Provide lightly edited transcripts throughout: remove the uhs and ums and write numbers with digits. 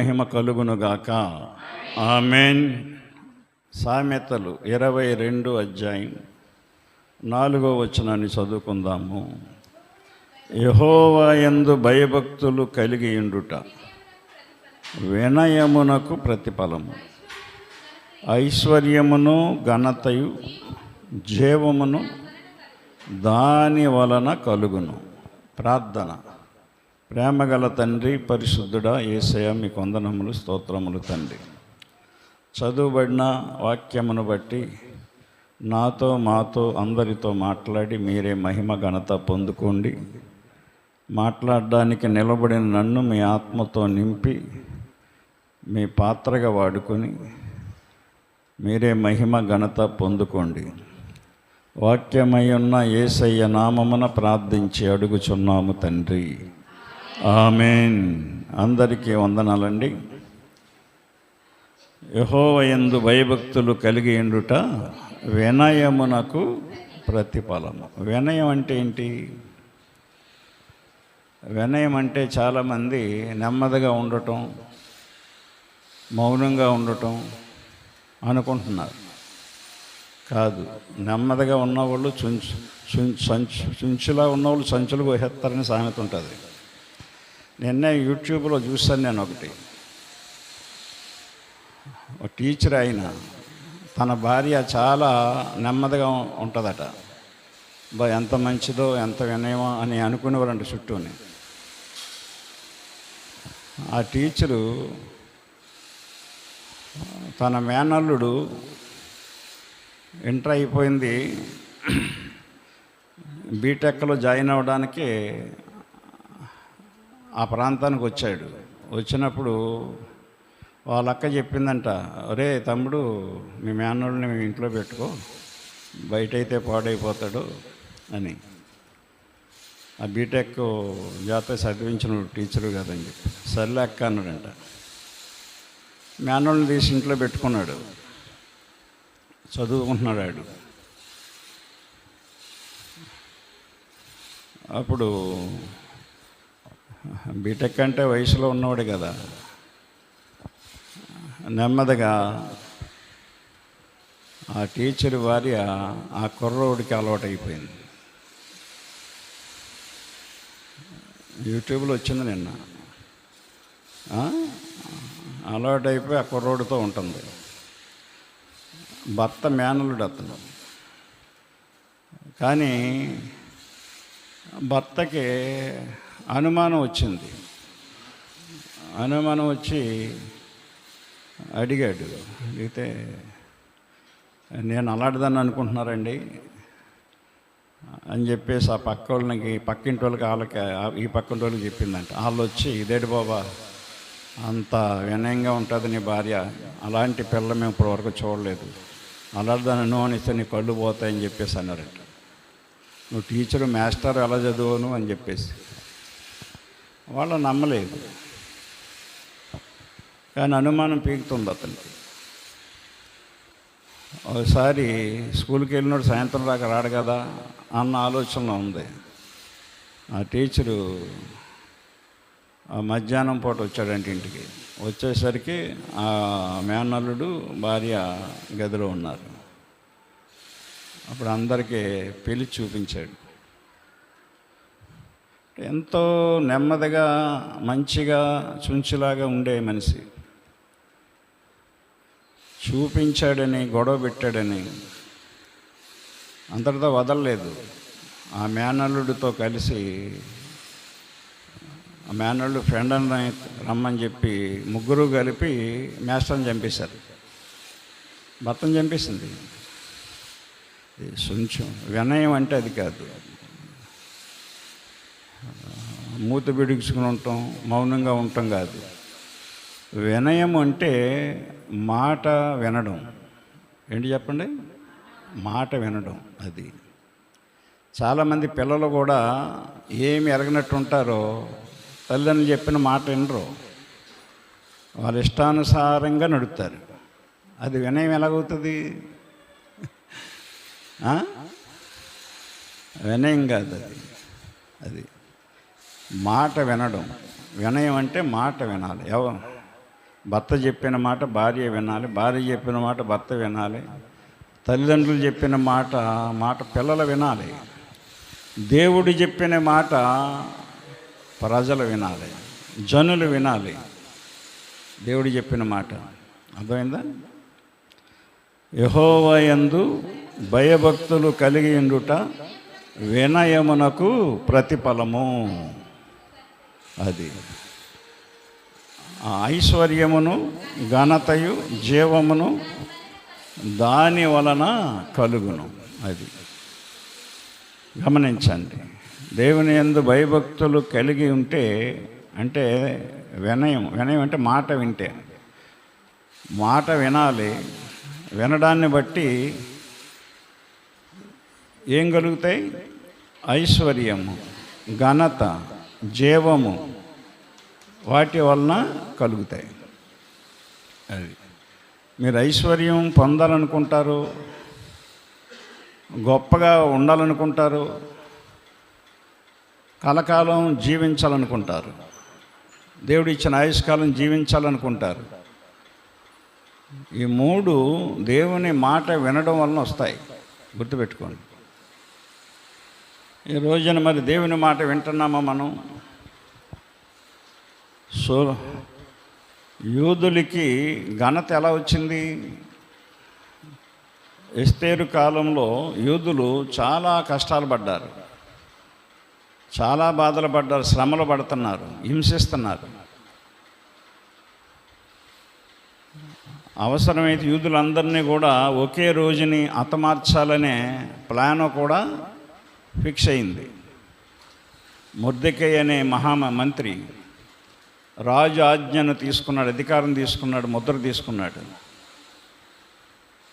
మహిమ కలుగునుగాక. ఆమేన్. సామెతలు 22 అధ్యాయం 4వ వచనాన్ని చదువుకుందాము. యెహోవా యందు భయభక్తులు కలిగి ఉండుట వినయమునకు ప్రతిఫలము, ఐశ్వర్యమును ఘనతయు జీవమును దాని వలన కలుగును. ప్రార్థన. ప్రేమగల తండ్రి, పరిశుద్ధుడా యేసయ్య, మీకు వందనములు, స్తోత్రములు తండ్రి. చదువుబడిన వాక్యమును బట్టి నాతో మాతో అందరితో మాట్లాడి మీరే మహిమ ఘనత పొందుకోండి. మాట్లాడడానికి నిలబడిన నన్ను మీ ఆత్మతో నింపి మీ పాత్రగా వాడుకొని మీరే మహిమ ఘనత పొందుకోండి. వాక్యమై ఉన్న యేసయ్య నామమున ప్రార్థించి అడుగుచున్నాము తండ్రి. ఆమేన్. అందరికీ వందనాలండి. యెహోవా యందు భయభక్తులు కలిగి ఉండుట వినయమునకు ప్రతిఫలము. వినయం అంటే ఏంటి? వినయం అంటే చాలామంది నెమ్మదిగా ఉండటం, మౌనంగా ఉండటం అనుకుంటున్నారు. కాదు, నెమ్మదిగా ఉన్నవాళ్ళు చుంచులా ఉన్నవాళ్ళు సంచులు కోసేస్తారని సామెత ఉంటుంది. నిన్నే యూట్యూబ్లో చూశాను నేను ఒకటి. ఒక టీచర్ అయిన తన భార్య చాలా నెమ్మదిగా ఉంటుందట. ఎంత మంచిదో ఎంత వినయమో అని అనుకునేవారంట చుట్టూని. ఆ టీచరు తన మేనల్లుడు ఇంటర్ అయిపోయింది, బీటెక్లో జాయిన్ అవ్వడానికి ఆ ప్రాంతానికి వచ్చాడు. వచ్చినప్పుడు వాళ్ళ అక్క చెప్పిందంట, ఒరే తమ్ముడు, మీ మేనల్లుడిని మీ ఇంట్లో పెట్టుకో, బయట అయితే పాడైపోతాడు అని. ఆ బీటెక్ జాతర చదివించిన టీచరు కదని చెప్పి సర్లే అక్క అన్నాడంట. మేనల్ని తీసి ఇంట్లో పెట్టుకున్నాడు. చదువుకుంటున్నాడు ఆడు. అప్పుడు బీటెక్ అంటే వయసులో ఉన్నవాడు కదా, నెమ్మదిగా ఆ టీచర్ భార్య ఆ కుర్రోడికి అలవాటు అయిపోయింది. యూట్యూబ్లో వచ్చింది నిన్న. అలవాటు అయిపోయి ఆ కుర్రోడితో ఉంటుంది. భర్త మేనల్లుడు అతను. కానీ భర్తకి అనుమానం వచ్చింది. అనుమానం వచ్చి అడిగాడు. అడిగితే, నేను అలాంటిదాన్ని అనుకుంటున్నారండి అని చెప్పేసి ఆ పక్కింటి వాళ్ళకి ఈ పక్కింటి వాళ్ళకి చెప్పిందంట. వాళ్ళు వచ్చి, ఇదేంటి బాబా అంత వినయంగా ఉంటుంది నీ భార్య, అలాంటి పిల్ల మేము ఇప్పటివరకు చూడలేదు, అలాంటిదాన్ని అనుమానిస్తే నీ కళ్ళు పోతాయని చెప్పేసి అన్నారట. నువ్వు టీచరు మాస్టర్ ఎలా చదువును అని చెప్పేసి. వాళ్ళు నమ్మలేదు. కానీ అనుమానం పీకుతుంది అతనికి. ఒకసారి స్కూల్కి వెళ్ళినోడు సాయంత్రం దాకా రాడు కదా అన్న ఆలోచనలో ఉంది. ఆ టీచరు ఆ మధ్యాహ్నం పూట వచ్చాడంటే ఇంటికి. వచ్చేసరికి ఆ మేనల్లుడు భార్య గదిలో ఉన్నారు. అప్పుడు అందరికీ పిలిచి చూపించాడు. ఎంతో నెమ్మదిగా మంచిగా చుంచులాగా ఉండే మనిషి చూపించాడని, గొడవ పెట్టాడని అందరితో వదలలేదు. ఆ మేనల్లుడితో కలిసి ఆ మేనల్లుడు ఫ్రెండ్ అని రమ్మని చెప్పి ముగ్గురు కలిపి మేస్టర్ని చంపేశారు. భర్తను చంపేసింది. కొంచెం వినయం అంటే అది కాదు. మూత బిడుచుకుని ఉంటాం, మౌనంగా ఉండటం కాదు. వినయం అంటే మాట వినడం. ఏంటి చెప్పండి? మాట వినడం. అది చాలామంది పిల్లలు కూడా ఏమి ఎరగనట్టు ఉంటారో, తల్లిదండ్రులు చెప్పిన మాట వినరు, వాళ్ళ ఇష్టానుసారంగా నడుపుతారు. అది వినయం ఎలాగవుతుంది? వినయం కాదు అది. అది మాట వినడం. వినయం అంటే మాట వినాలి. భర్త చెప్పిన మాట భార్య వినాలి, భార్య చెప్పిన మాట భర్త వినాలి, తల్లిదండ్రులు చెప్పిన మాట పిల్లలు వినాలి, దేవుడు చెప్పిన మాట ప్రజలు వినాలి, జనులు వినాలి. దేవుడు చెప్పిన మాట అర్థమైందా? యెహోవా యందు భయభక్తులు కలిగి ఉండుట వినయమునకు ప్రతిఫలము. అది ఐశ్వర్యమును ఘనతయు జీవమును దాని వలన కలుగును. అది గమనించండి. దేవుని యందు భయభక్తులు కలిగి ఉంటే అంటే వినయం అంటే మాట వింటే, మాట వినాలి. వినడాన్ని బట్టి ఏం కలుగుతాయి? ఐశ్వర్యము, ఘనత, జీవము వాటి వలన కలుగుతాయి. అది మీరు ఐశ్వర్యం పొందాలనుకుంటారు, గొప్పగా ఉండాలనుకుంటారు, కలకాలం జీవించాలనుకుంటారు, దేవుడు ఇచ్చిన ఆయుష్కాలం జీవించాలనుకుంటారు. ఈ మూడు దేవుని మాట వినడం వలన వస్తాయి. గుర్తుపెట్టుకోండి. ఈ రోజున మరి దేవుని మాట వింటున్నామా మనం? యూదులకి ఘనత ఎలా వచ్చింది? ఎస్తేరు కాలంలో యూదులు చాలా కష్టాలు పడ్డారు, చాలా బాధలు పడ్డారు, శ్రమలు పడుతున్నారు, హింసిస్తున్నారు. అవసరమైతే యూదులందరినీ కూడా ఒకే రోజుని హతమార్చాలనే ప్లాన్ కూడా ఫిక్స్ అయింది. మొర్దెకై అనే మహామంత్రి రాజు ఆజ్ఞను తీసుకున్నాడు, అధికారం తీసుకున్నాడు, ముద్ర తీసుకున్నాడు.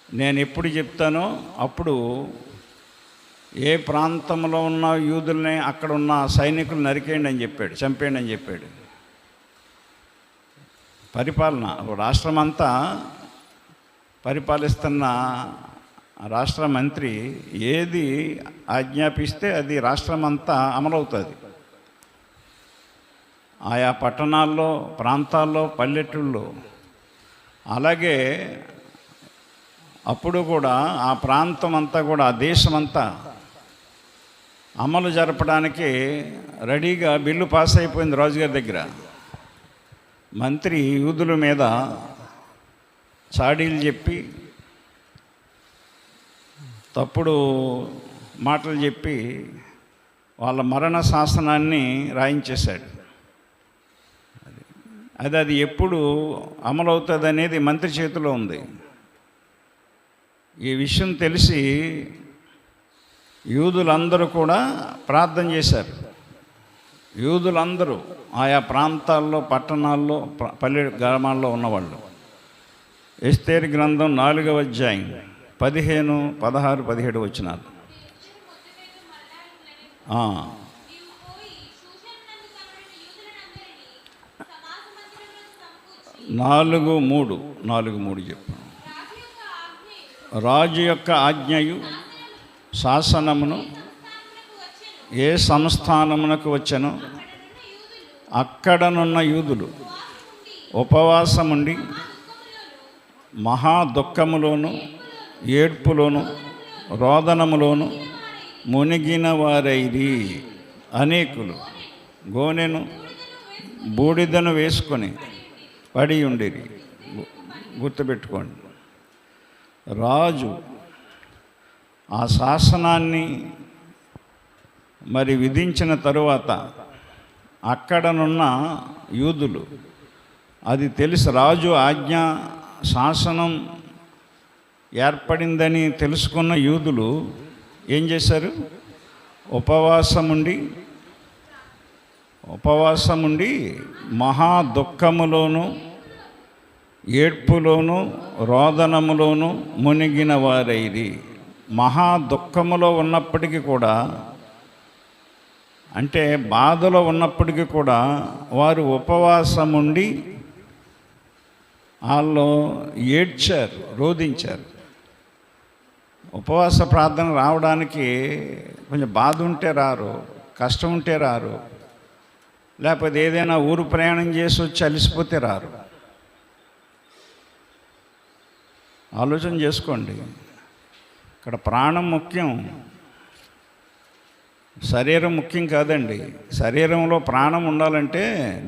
నేను ఎప్పుడు చెప్తానో అప్పుడు ఏ ప్రాంతంలో ఉన్న యూదుల్ని అక్కడ ఉన్న సైనికులు నరికేయండి అని చెప్పాడు, చంపేయండి అని చెప్పాడు. పరిపాలన రాష్ట్రమంతా పరిపాలిస్తున్న రాష్ట్ర మంత్రి ఏది ఆజ్ఞాపిస్తే అది రాష్ట్రమంతా అమలవుతుంది. ఆయా పట్టణాల్లో, ప్రాంతాల్లో, పల్లెటూళ్ళలో. అలాగే అప్పుడు కూడా ఆ ప్రాంతం అంతా కూడా, ఆ దేశమంతా అమలు జరపడానికి రెడీగా బిల్లు పాస్ అయిపోయింది రాజుగారి దగ్గర. మంత్రి యూదుల మీద చాడీలు చెప్పి, తప్పుడు మాటలు చెప్పి వాళ్ళ మరణ శాసనాన్ని రాయించేశాడు. అది ఎప్పుడు అమలవుతుంది అనేది మంత్రి చేతిలో ఉంది. ఈ విషయం తెలిసి యూదులందరూ కూడా ప్రార్థన చేశారు. యూదులందరూ ఆయా ప్రాంతాల్లో, పట్టణాల్లో, పల్లె గ్రామాల్లో ఉన్నవాళ్ళు. ఎస్తేరు గ్రంథం 4వ అధ్యాయం 15, 16, 17 వచనాలు. 4:3 చెప్పు. రాజు యొక్క ఆజ్ఞయు శాసనమును ఏ సంస్థానమునకు వచ్చెనో అక్కడనున్న యూదులు ఉపవాసముండి మహా దుఃఖములోను, ఏడ్పులోను, రోదనములోను మునిగిన వారైరి. అనేకులు గోనెను, బూడిదను వేసుకొని పడి ఉండిరి. గుర్తుపెట్టుకోండి. రాజు ఆ శాసనాన్ని మరి విధించిన తరువాత అక్కడనున్న యూదులు, అది తెలిసి రాజు ఆజ్ఞ శాసనం ఏర్పడిందని తెలుసుకున్న యూదులు ఏం చేశారు? ఉపవాసముండి మహా దుఃఖములోను, ఏడ్పులోను, రోదనములోను మునిగిన వారైరి. మహా దుఃఖములో ఉన్నప్పటికీ కూడా, అంటే బాధలో ఉన్నప్పటికీ కూడా వారు ఉపవాసముండి వాళ్ళు ఏడ్చారు, రోధించారు. ఉపవాస ప్రార్థన రావడానికి కొంచెం బాధ ఉంటే రారు, కష్టం ఉంటే రారు, లేకపోతే ఏదైనా ఊరు ప్రయాణం చేసి వచ్చి అలసిపోతే రారు. ఆలోచన చేసుకోండి. ఇక్కడ ప్రాణం ముఖ్యం, శరీరం ముఖ్యం కాదండి. శరీరంలో ప్రాణం ఉండాలంటే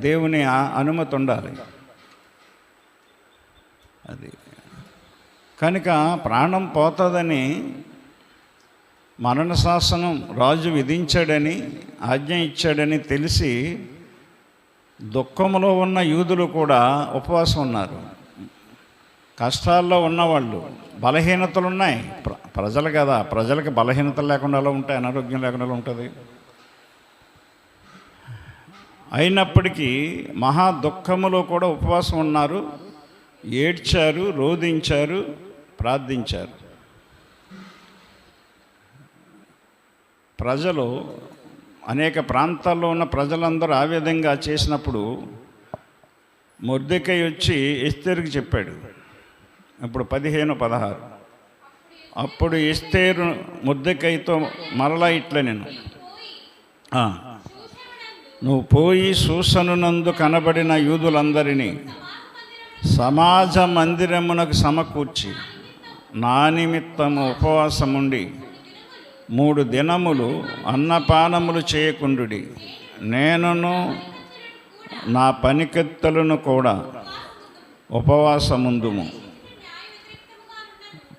దేవుని అనుమతి ఉండాలి. అది కనుక ప్రాణం పోతుందని మరణ శాసనం రాజు విధించాడని, ఆజ్ఞ ఇచ్చాడని తెలిసి దుఃఖంలో ఉన్న యూదులు కూడా ఉపవాసం ఉన్నారు. కష్టాల్లో ఉన్నవాళ్ళు, బలహీనతలు ఉన్నాయి. ప్రజలు కదా, ప్రజలకి బలహీనతలు లేకుండా ఎలా ఉంటాయి, అనారోగ్యం లేకుండా ఎలా ఉంటుంది. అయినప్పటికీ మహా దుఃఖములో కూడా ఉపవాసం ఉన్నారు, ఏడ్చారు, రోధించారు, ప్రార్థించారు. ప్రజలు, అనేక ప్రాంతాల్లో ఉన్న ప్రజలందరూ ఆ విధంగా చేసినప్పుడు మొర్దెకై వచ్చి ఎస్తేరుకి చెప్పాడు. ఇప్పుడు 15-16. అప్పుడు ఎస్తేరు మొర్దెకైతో మరలా ఇట్లా, నువ్వు పోయి సూసనునందు కనబడిన యూదులందరినీ సమాజ మందిరమునకు సమకూర్చి నా నిమిత్తము ఉపవాసముండి 3 దినములు అన్నపానములు చేయకుండుడి. నేనును నా పనికత్తెలను కూడా ఉపవాసముందుము.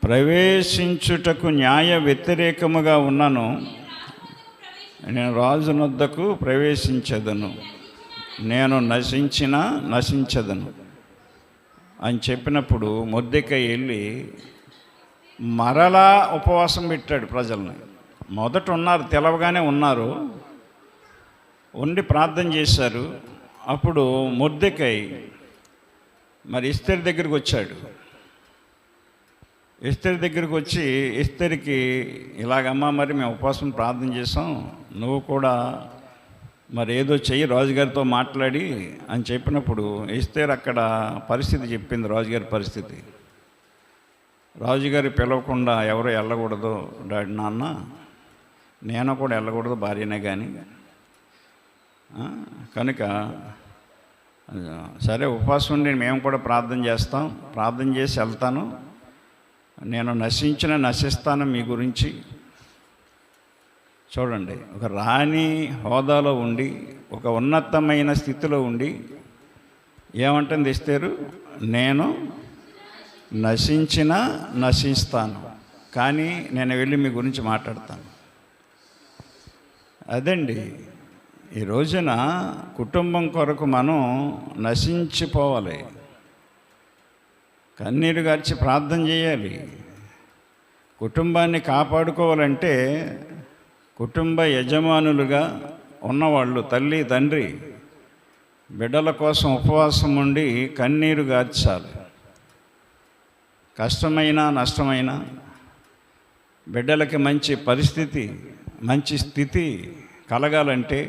ప్రవేశించుటకు న్యాయ వ్యతిరేకముగా ఉన్నను నేను రాజునొద్దకు ప్రవేశించదను, నేను నశించదను అని చెప్పినప్పుడు మొర్దెకై వెళ్ళి మరలా ఉపవాసం పెట్టాడు ప్రజల్ని. మొదట ఉన్నారు, తెలవగానే ఉన్నారు, ఉండి ప్రార్థన చేశారు. అప్పుడు మొర్దెకై మరి ఎస్తేరు దగ్గరికి వచ్చాడు. ఎస్తేరు దగ్గరికి వచ్చి ఎస్తేరుకి ఇలాగమ్మా, మరి మేము ఉపవాసం ప్రార్థన చేసాం, నువ్వు కూడా మరి ఏదో చెయ్యి రాజుగారితో మాట్లాడి అని చెప్పినప్పుడు ఎస్తేరు అక్కడ పరిస్థితి చెప్పింది, రాజుగారి పరిస్థితి. రాజుగారి పిలవకుండా ఎవరో వెళ్ళకూడదు డాడీ, నాన్న, నేను కూడా వెళ్ళకూడదు, భార్యనే కానీ. కనుక సరే ఉపవాసం ఉండి మేము కూడా ప్రార్థన చేస్తాం, ప్రార్థన చేసి వెళ్తాను, నేను నశిస్తాను మీ గురించి. చూడండి, ఒక రాణి హోదాలో ఉండి, ఒక ఉన్నతమైన స్థితిలో ఉండి ఏమంటుంది ఎస్తేరు, నేను నశిస్తాను, కానీ నేను వెళ్ళి మీ గురించి మాట్లాడతాను. అదండి, ఈ రోజున కుటుంబం కొరకు మనం నశించిపోవాలి, కన్నీరు గార్చి ప్రార్థన చేయాలి. కుటుంబాన్ని కాపాడుకోవాలంటే కుటుంబ యజమానులుగా ఉన్నవాళ్ళు, తల్లి తండ్రి బిడ్డల కోసం ఉపవాసం ఉండి కన్నీరు గార్చాలి. కష్టమైన నష్టమైన బిడ్డలకి మంచి పరిస్థితి, మంచి స్థితి కలగాలంటే,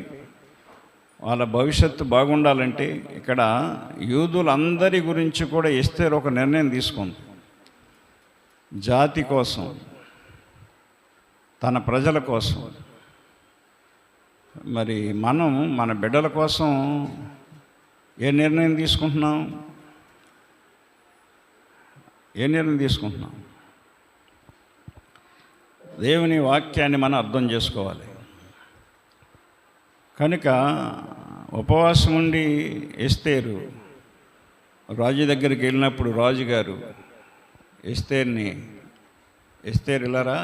వాళ్ళ భవిష్యత్తు బాగుండాలంటే, ఇక్కడ యూదులందరి గురించి కూడా ఎస్తేరు ఒక నిర్ణయం తీసుకుంది. జాతి కోసం, తన ప్రజల కోసం. మరి మనం మన బిడ్డల కోసం ఏ నిర్ణయం తీసుకుంటున్నాం? దేవుని వాక్యాన్ని మనం అర్థం చేసుకోవాలి. కనుక ఉపవాసం ఉండి ఎస్తేరు రాజు దగ్గరికి వెళ్ళినప్పుడు రాజుగారు ఎస్తేరు ఇలారా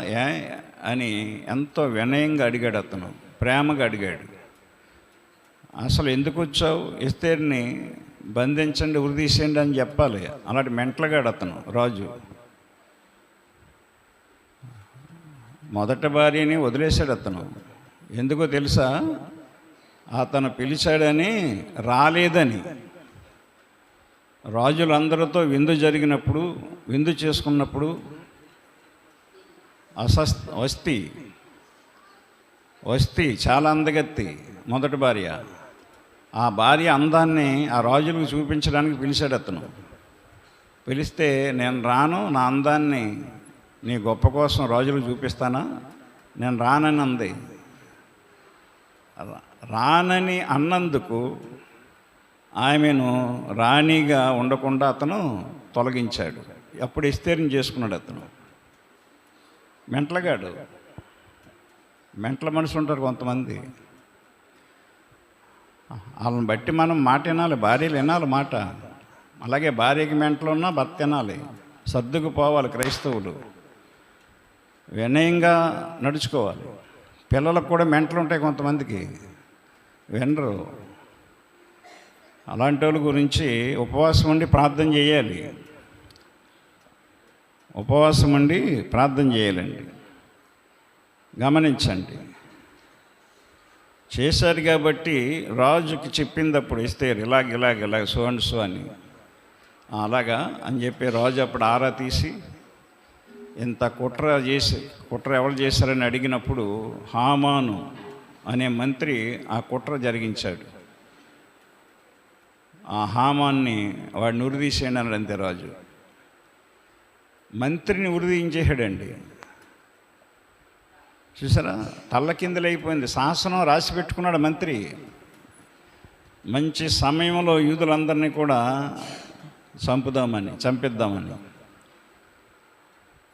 అని ఎంతో వినయంగా అడిగాడు, అతను ప్రేమగా అడిగాడు. అసలు ఎందుకు వచ్చావు, ఎస్తేరుని బంధించండి, ఉరిదీసేయండి అని చెప్పాలి. అలాంటి మెంటలుగాడు అతను రాజు. మొదటి భార్యని వదిలేశాడు అతను. ఎందుకో తెలుసా? అతను పిలిచాడని రాలేదని. రాజులందరితో విందు జరిగినప్పుడు, విందు చేసుకున్నప్పుడు వస్తి చాలా అందగత్తి మొదటి భార్య. ఆ భార్య అందాన్ని ఆ రాజులకు చూపించడానికి పిలిచాడు అతను. పిలిస్తే నేను రాను, నా అందాన్ని నీ గొప్ప కోసం రాజులకు చూపిస్తానా, నేను రానని అంది. రానని అన్నందుకు ఆమెను రాణిగా ఉండకుండా అతను తొలగించాడు. అప్పుడు ఎస్తేరుని చేసుకున్నాడు అతను. మెంటలగాడు, మెంటల మనుషులు ఉంటారు కొంతమంది. వాళ్ళని బట్టి మనం మాట వినాలి, భార్యలు వినాలి మాట. అలాగే భార్యకి మెంటలు ఉన్నా భర్త వినాలి, సర్దుకుపోవాలి. క్రైస్తవులు వినయంగా నడుచుకోవాలి. పిల్లలకు కూడా మెంటలు ఉంటాయి కొంతమందికి, వినరు. అలాంటి వాళ్ళ గురించి ఉపవాసం ఉండి ప్రార్థన చేయాలి. ఉపవాసం ఉండి ప్రార్థన చేయాలండి. గమనించండి, చేశారు కాబట్టి రాజుకి చెప్పిందప్పుడు ఎస్తేరు ఇలాగ సో అండ్ సో అని. అలాగా అని చెప్పి రాజు అప్పుడు ఆరా తీసి ఇంత కుట్ర ఎవరు చేశారని అడిగినప్పుడు హామాను అనే మంత్రి ఆ కుట్ర జరిగించాడు. ఆ హామాన్ని వాడిని ఉరిదీసేయండి అన్నాడు. అంతే రాజు మంత్రిని ఉరిదీయించేసాడండి. చూసారా, తల్ల కిందలైపోయింది. శాసనం రాసి పెట్టుకున్నాడు మంత్రి. మంచి సమయంలో యూదులందరినీ కూడా చంపిద్దామని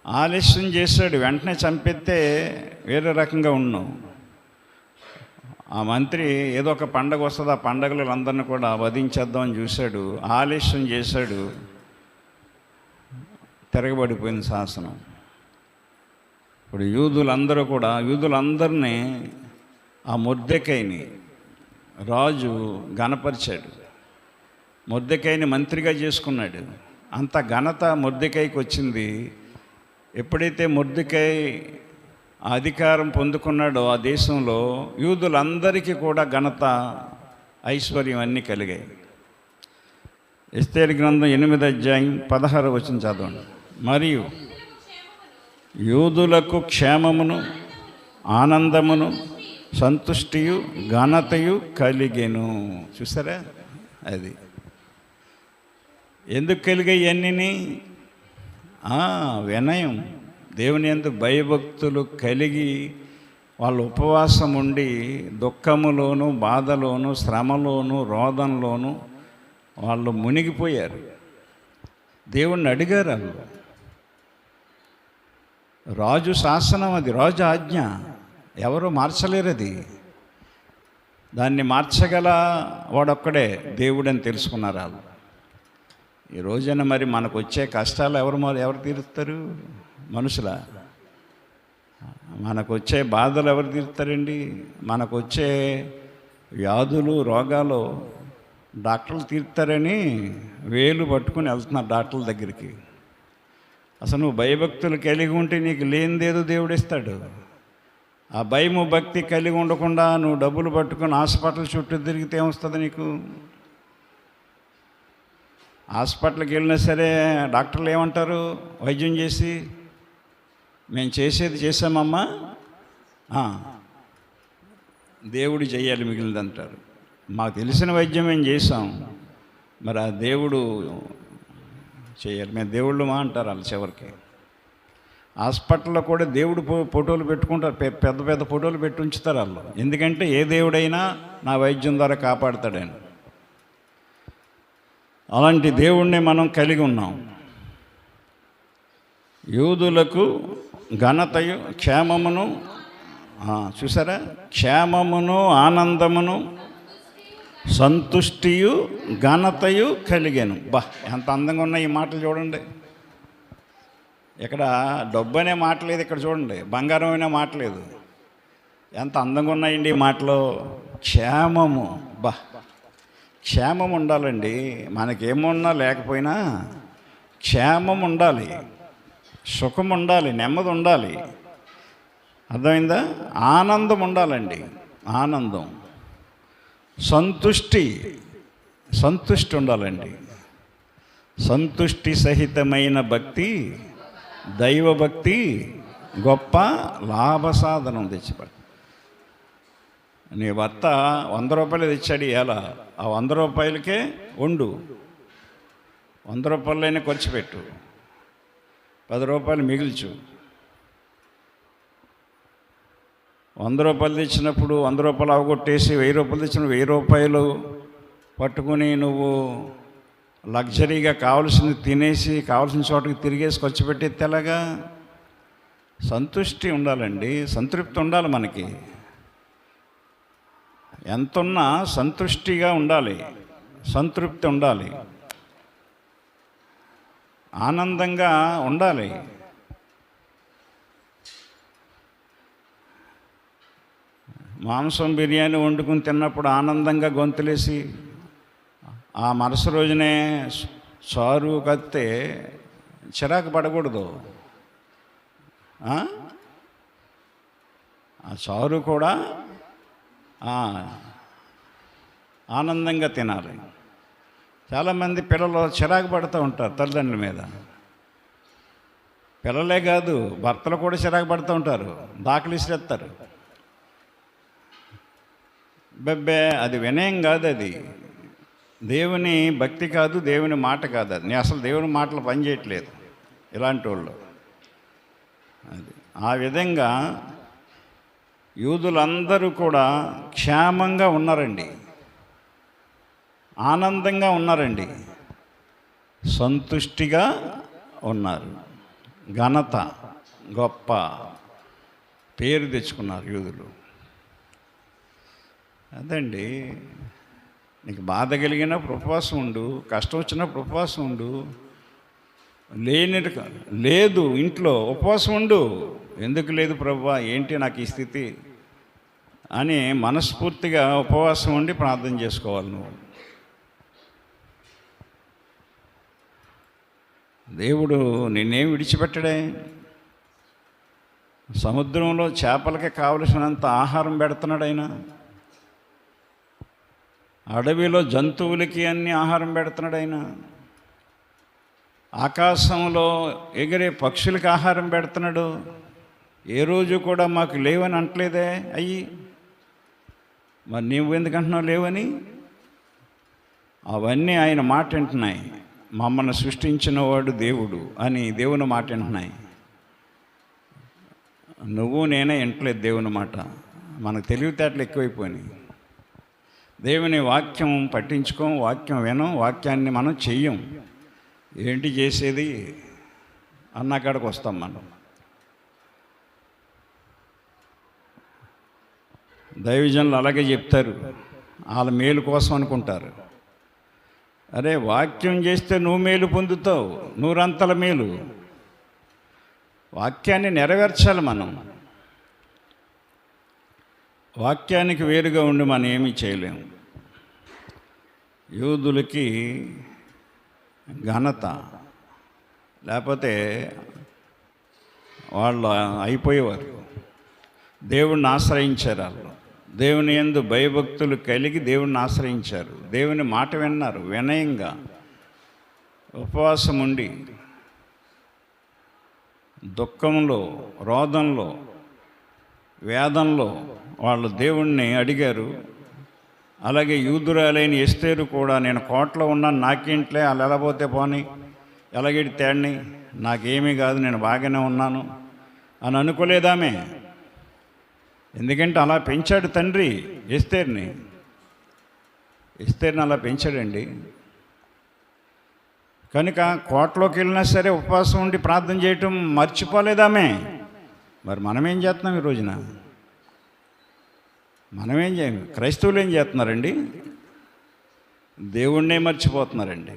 ఆలస్యం చేశాడు. వెంటనే చంపితే వేరే రకంగా ఉన్నాం. ఆ మంత్రి ఏదో ఒక పండగ వస్తుంది, ఆ పండగలు అందరినీ కూడా వధించేద్దామని చూశాడు. ఆలస్యం చేశాడు, తిరగబడిపోయింది శాసనం. ఇప్పుడు యూదులందరినీ ఆ మొర్దెకైని రాజు గణపరిచాడు. మొర్దెకైని మంత్రిగా చేసుకున్నాడు. అంత ఘనత మొర్దెకైకి వచ్చింది. ఎప్పుడైతే మొర్దెకై అధికారం పొందుకున్నాడో ఆ దేశంలో యూదులందరికీ కూడా ఘనత, ఐశ్వర్యం అన్నీ కలిగాయి. ఎస్తేరు గ్రంథం 8:16 చదవండి. మరియు యూదులకు క్షేమమును, ఆనందమును, సంతుష్టియు, ఘనతయు కలిగెను. చూసారా, అది ఎందుకు కలిగాయి అన్నీ? వినయం, దేవుని యందు భయభక్తులు కలిగి వాళ్ళు ఉపవాసం ఉండి దుఃఖములోను, బాధలోను, శ్రమలోను, రోదనలోను వాళ్ళు మునిగిపోయారు. దేవుణ్ణి అడిగారు వాళ్ళు. రాజు శాసనం, అది రాజు ఆజ్ఞ, ఎవరు మార్చలేరు. అది దాన్ని మార్చగల వాడొక్కడే దేవుడని తెలుసుకున్నారు వాళ్ళు. ఈ రోజున మరి మనకు వచ్చే కష్టాలు ఎవరు తీరుస్తారు? మనుషుల. మనకు వచ్చే బాధలు ఎవరు తీరుతారండి? మనకు వచ్చే వ్యాధులు, రోగాలు డాక్టర్లు తీరుతారని వేలు పట్టుకుని వెళ్తున్నారు డాక్టర్ల దగ్గరికి. అసలు నువ్వు భయభక్తులు కలిగి ఉంటే నీకు లేనిదేదో దేవుడు ఇస్తాడు. ఆ భయము, భక్తి కలిగి ఉండకుండా నువ్వు డబ్బులు పట్టుకొని హాస్పిటల్ చుట్టూ తిరిగితే ఏమొస్తుంది నీకు? హాస్పిటల్కి వెళ్ళినా సరే డాక్టర్లు ఏమంటారు? వైద్యం చేసి, మేము చేసేది చేసామమ్మా, దేవుడు చెయ్యాలి మిగిలిందంటారు. మాకు తెలిసిన వైద్యం మేము చేసాం, మరి ఆ దేవుడు చేయాలి, మేము దేవుళ్ళమా అంటారు వాళ్ళు చివరికి. హాస్పిటల్లో కూడా దేవుడు ఫోటోలు పెట్టుకుంటారు, పెద్ద పెద్ద ఫోటోలు పెట్టి ఉంచుతారు వాళ్ళు. ఎందుకంటే ఏ దేవుడైనా నా వైద్యం ద్వారా కాపాడుతాడని. అలాంటి దేవుణ్ణి మనం కలిగి ఉన్నాం. యూదులకు ఘనతయు, క్షేమమును, చూసారా, క్షేమమును, ఆనందమును, సంతుష్టియు, ఘనతయు కలిగాను. ఎంత అందంగా ఉన్నాయి ఈ మాటలు చూడండి. ఇక్కడ డబ్బు అనే మాట లేదు, ఇక్కడ చూడండి బంగారం అనే మాట లేదు. ఎంత అందంగా ఉన్నాయండి ఈ మాటలు. క్షేమము, క్షేమం ఉండాలండి. మనకేమున్నా లేకపోయినా క్షేమం ఉండాలి, సుఖం ఉండాలి, నెమ్మది ఉండాలి. అర్థమైందా? ఆనందం ఉండాలండి, ఆనందం. సంతుష్టి ఉండాలండి. సంతుష్టి సహితమైన భక్తి, దైవభక్తి గొప్ప లాభసాధనం. తెచ్చిపడి నీ భర్త 100 రూపాయలు తెచ్చాడు ఎలా, ఆ 100 రూపాయలకే వండు, 100 రూపాయలైనా ఖర్చు పెట్టు, 10 రూపాయలు మిగిల్చు. 100 రూపాయలు తెచ్చినప్పుడు 100 రూపాయలు అవగొట్టేసి 1000 రూపాయలు తెచ్చినప్పుడు 1000 రూపాయలు పట్టుకుని నువ్వు లగ్జరీగా కావాల్సింది తినేసి కావాల్సిన చోటకి తిరిగేసి ఖర్చు పెట్టేది ఎలాగా? సంతృష్టి ఉండాలండి, సంతృప్తి ఉండాలి మనకి. ఎంతున్నా సంతృష్టిగా ఉండాలి, సంతృప్తి ఉండాలి, ఆనందంగా ఉండాలి. మాంసం బిర్యానీ వండుకుని తిన్నప్పుడు ఆనందంగా గొంతులేసి ఆ మరుస రోజునే చారు కత్తే చిరాకు పడకూడదు. ఆ చారు కూడా ఆనందంగా తినాలి. చాలామంది పిల్లలు చిరాకు పడుతూ ఉంటారు తల్లిదండ్రుల మీద. పిల్లలే కాదు, భర్తలు కూడా చిరాకు పడుతూ ఉంటారు, దాఖలు ఇసిరేస్తారు. బెబ్బే అది వినయం కాదు, అది దేవుని భక్తి కాదు, దేవుని మాట కాదు. అది నేను అసలు దేవుని మాటలు పనిచేయట్లేదు ఇలాంటి వాళ్ళు. అది ఆ విధంగా యూదులందరూ కూడా క్షేమంగా ఉన్నారండి, ఆనందంగా ఉన్నారండి, సంతుష్టిగా ఉన్నారు. ఘనత, గొప్ప పేరు తెచ్చుకున్నారు యూదులు. అదండి, నీకు బాధ కలిగినప్పుడు ఉపవాసం ఉండు, కష్టం వచ్చినప్పుడు ఉపవాసం ఉండు, లేదు ఇంట్లో ఉపవాసం ఉండు. ఎందుకు లేదు ప్రభువా, ఏంటి నాకు ఈ స్థితి అని మనస్ఫూర్తిగా ఉపవాసం ఉండి ప్రార్థన చేసుకోవాలి. నువ్వు దేవుడు నిన్నేం విడిచిపెట్టడే. సముద్రంలో చేపలకి కావలసినంత ఆహారం పెడుతున్నాడు ఆయన, అడవిలో జంతువులకి అన్ని ఆహారం పెడుతున్నాడు ఆయన, ఆకాశంలో ఎగిరే పక్షులకి ఆహారం పెడుతున్నాడు. ఏ రోజు కూడా మాకు లేవని అంటలేదే అయ్యి. మరి నీవు ఎందుకంటున్నావు లేవని? అవన్నీ ఆయన మాట వింటున్నాయి. మమ్మల్ని సృష్టించిన వాడు దేవుడు అని దేవుని మాట వింటున్నాయి. నువ్వు నేనే వింటలేదు దేవుని మాట. మనకు తెలివితేటలు ఎక్కువైపోయినాయి. దేవుని వాక్యం పట్టించుకోం, వాక్యం వినం, వాక్యాన్ని మనం చెయ్యం. ఏంటి చేసేది అన్నకాడికి వస్తాం మనం. దైవజనులు అలాగే చెప్తారు, వాళ్ళ మేలు కోసం అనుకుంటారు. అరే వాక్యం చేస్తే నువ్వు మేలు పొందుతావు, నూరంతల మేలు. వాక్యాన్ని నెరవేర్చాలి మనం. వాక్యానికి వేరుగా ఉండి మనం ఏమీ చేయలేము. యూదులకి ఘనత లేకపోతే వాళ్ళు అయిపోయేవారు. దేవుణ్ణి ఆశ్రయించారు. వాళ్ళు దేవుని యందు భయభక్తులు కలిగి దేవుణ్ణి ఆశ్రయించారు. దేవుని మాట విన్నారు, వినయంగా ఉపవాసం ఉండి దుఃఖంలో, రోదంలో, వేదంలో వాళ్ళు దేవుణ్ణి అడిగారు. అలాగే యూదురాలైన ఎస్తేరు కూడా, నేను కోటలో ఉన్నాను, నాకేంట్లే, వాళ్ళు ఎలా పోతే పోనీ, ఎలాగెడి తేడిని, నాకేమీ కాదు, నేను బాగానే ఉన్నాను అని అనుకోలేదామే. ఎందుకంటే అలా పెంచాడు తండ్రి ఎస్తేర్ని. ఎస్తేర్ని అలా పెంచాడండి. కనుక కోటలోకి వెళ్ళినా సరే ఉపవాసం ఉండి ప్రార్థన చేయటం మర్చిపోలేదామే. మరి మనమేం చేస్తున్నాం ఈ రోజున? మనమేం చేయం? క్రైస్తవులు ఏం చేస్తున్నారండి? దేవుణ్ణే మర్చిపోతున్నారండి.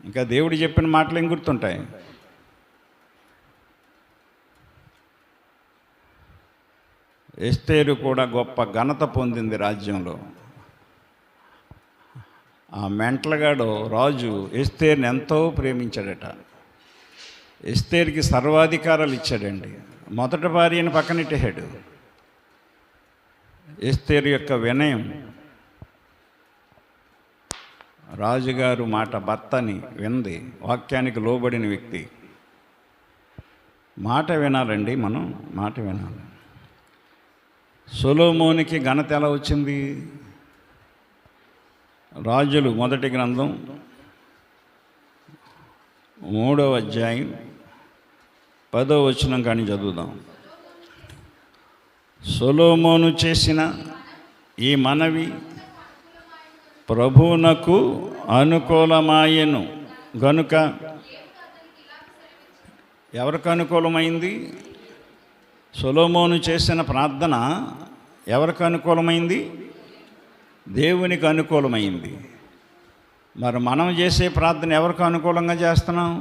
ఇంకా దేవుడు చెప్పిన మాటలు ఏం గుర్తుంటాయి? ఎస్తేరు కూడా గొప్ప ఘనత పొందింది రాజ్యంలో. ఆ మెంటలగాడు రాజు ఎస్తేర్ని ఎంతో ప్రేమించాడట. ఎస్తేర్కి సర్వాధికారాలు ఇచ్చాడండి. మొదటి భార్యని పక్కనెట్టేశాడు. ఎస్తేరు యొక్క వినయం, రాజుగారు మాట భర్తని వింది, వాక్యానికి లోబడిన వ్యక్తి. మాట వినాలండి, మనం మాట వినాలి. సొలొమోనుకి ఘనత ఎలా వచ్చింది? రాజులు మొదటి గ్రంథం 3వ అధ్యాయం 10వ వచనం కానీ చదువుదాం. సొలొమోను చేసిన ఈ మనవి ప్రభువునకు అనుకూలమాయెను గనుక. ఎవరికి అనుకూలమైంది? సొలొమోను చేసిన ప్రార్థన ఎవరికి అనుకూలమైంది? దేవునికి అనుకూలమైంది. మరి మనం చేసే ప్రార్థన ఎవరికి అనుకూలంగా చేస్తున్నాం?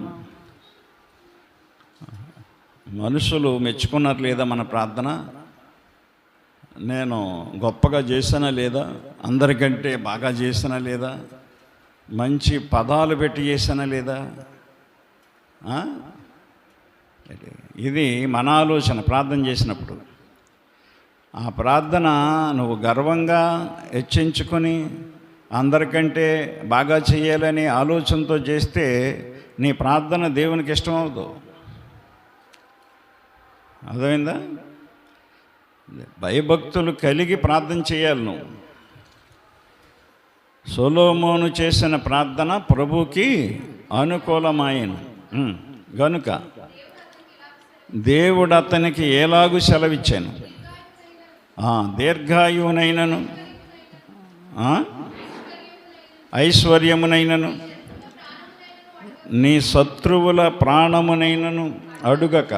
మనుషులు మెచ్చుకున్నారు లేదా మన ప్రార్థన? నేను గొప్పగా చేసినా లేదా? అందరికంటే బాగా చేసినా లేదా? మంచి పదాలు పెట్టి చేసినా లేదా? ఇది మన ఆలోచన. ప్రార్థన చేసినప్పుడు ఆ ప్రార్థన నువ్వు గర్వంగా హెచ్చించుకొని అందరికంటే బాగా చేయాలని ఆలోచనతో చేస్తే నీ ప్రార్థన దేవునికి ఇష్టమవుదు. అర్థమైందా? భయభక్తులు కలిగి ప్రార్థన చేయాలి నువ్వు. సొలొమోను చేసిన ప్రార్థన ప్రభుకి అనుకూలమాయెను గనుక దేవుడు అతనికి ఎలాగూ సెలవిచ్చాను. దీర్ఘాయువునైనను ఐశ్వర్యమునైనను నీ శత్రువుల ప్రాణమునైనను అడుగక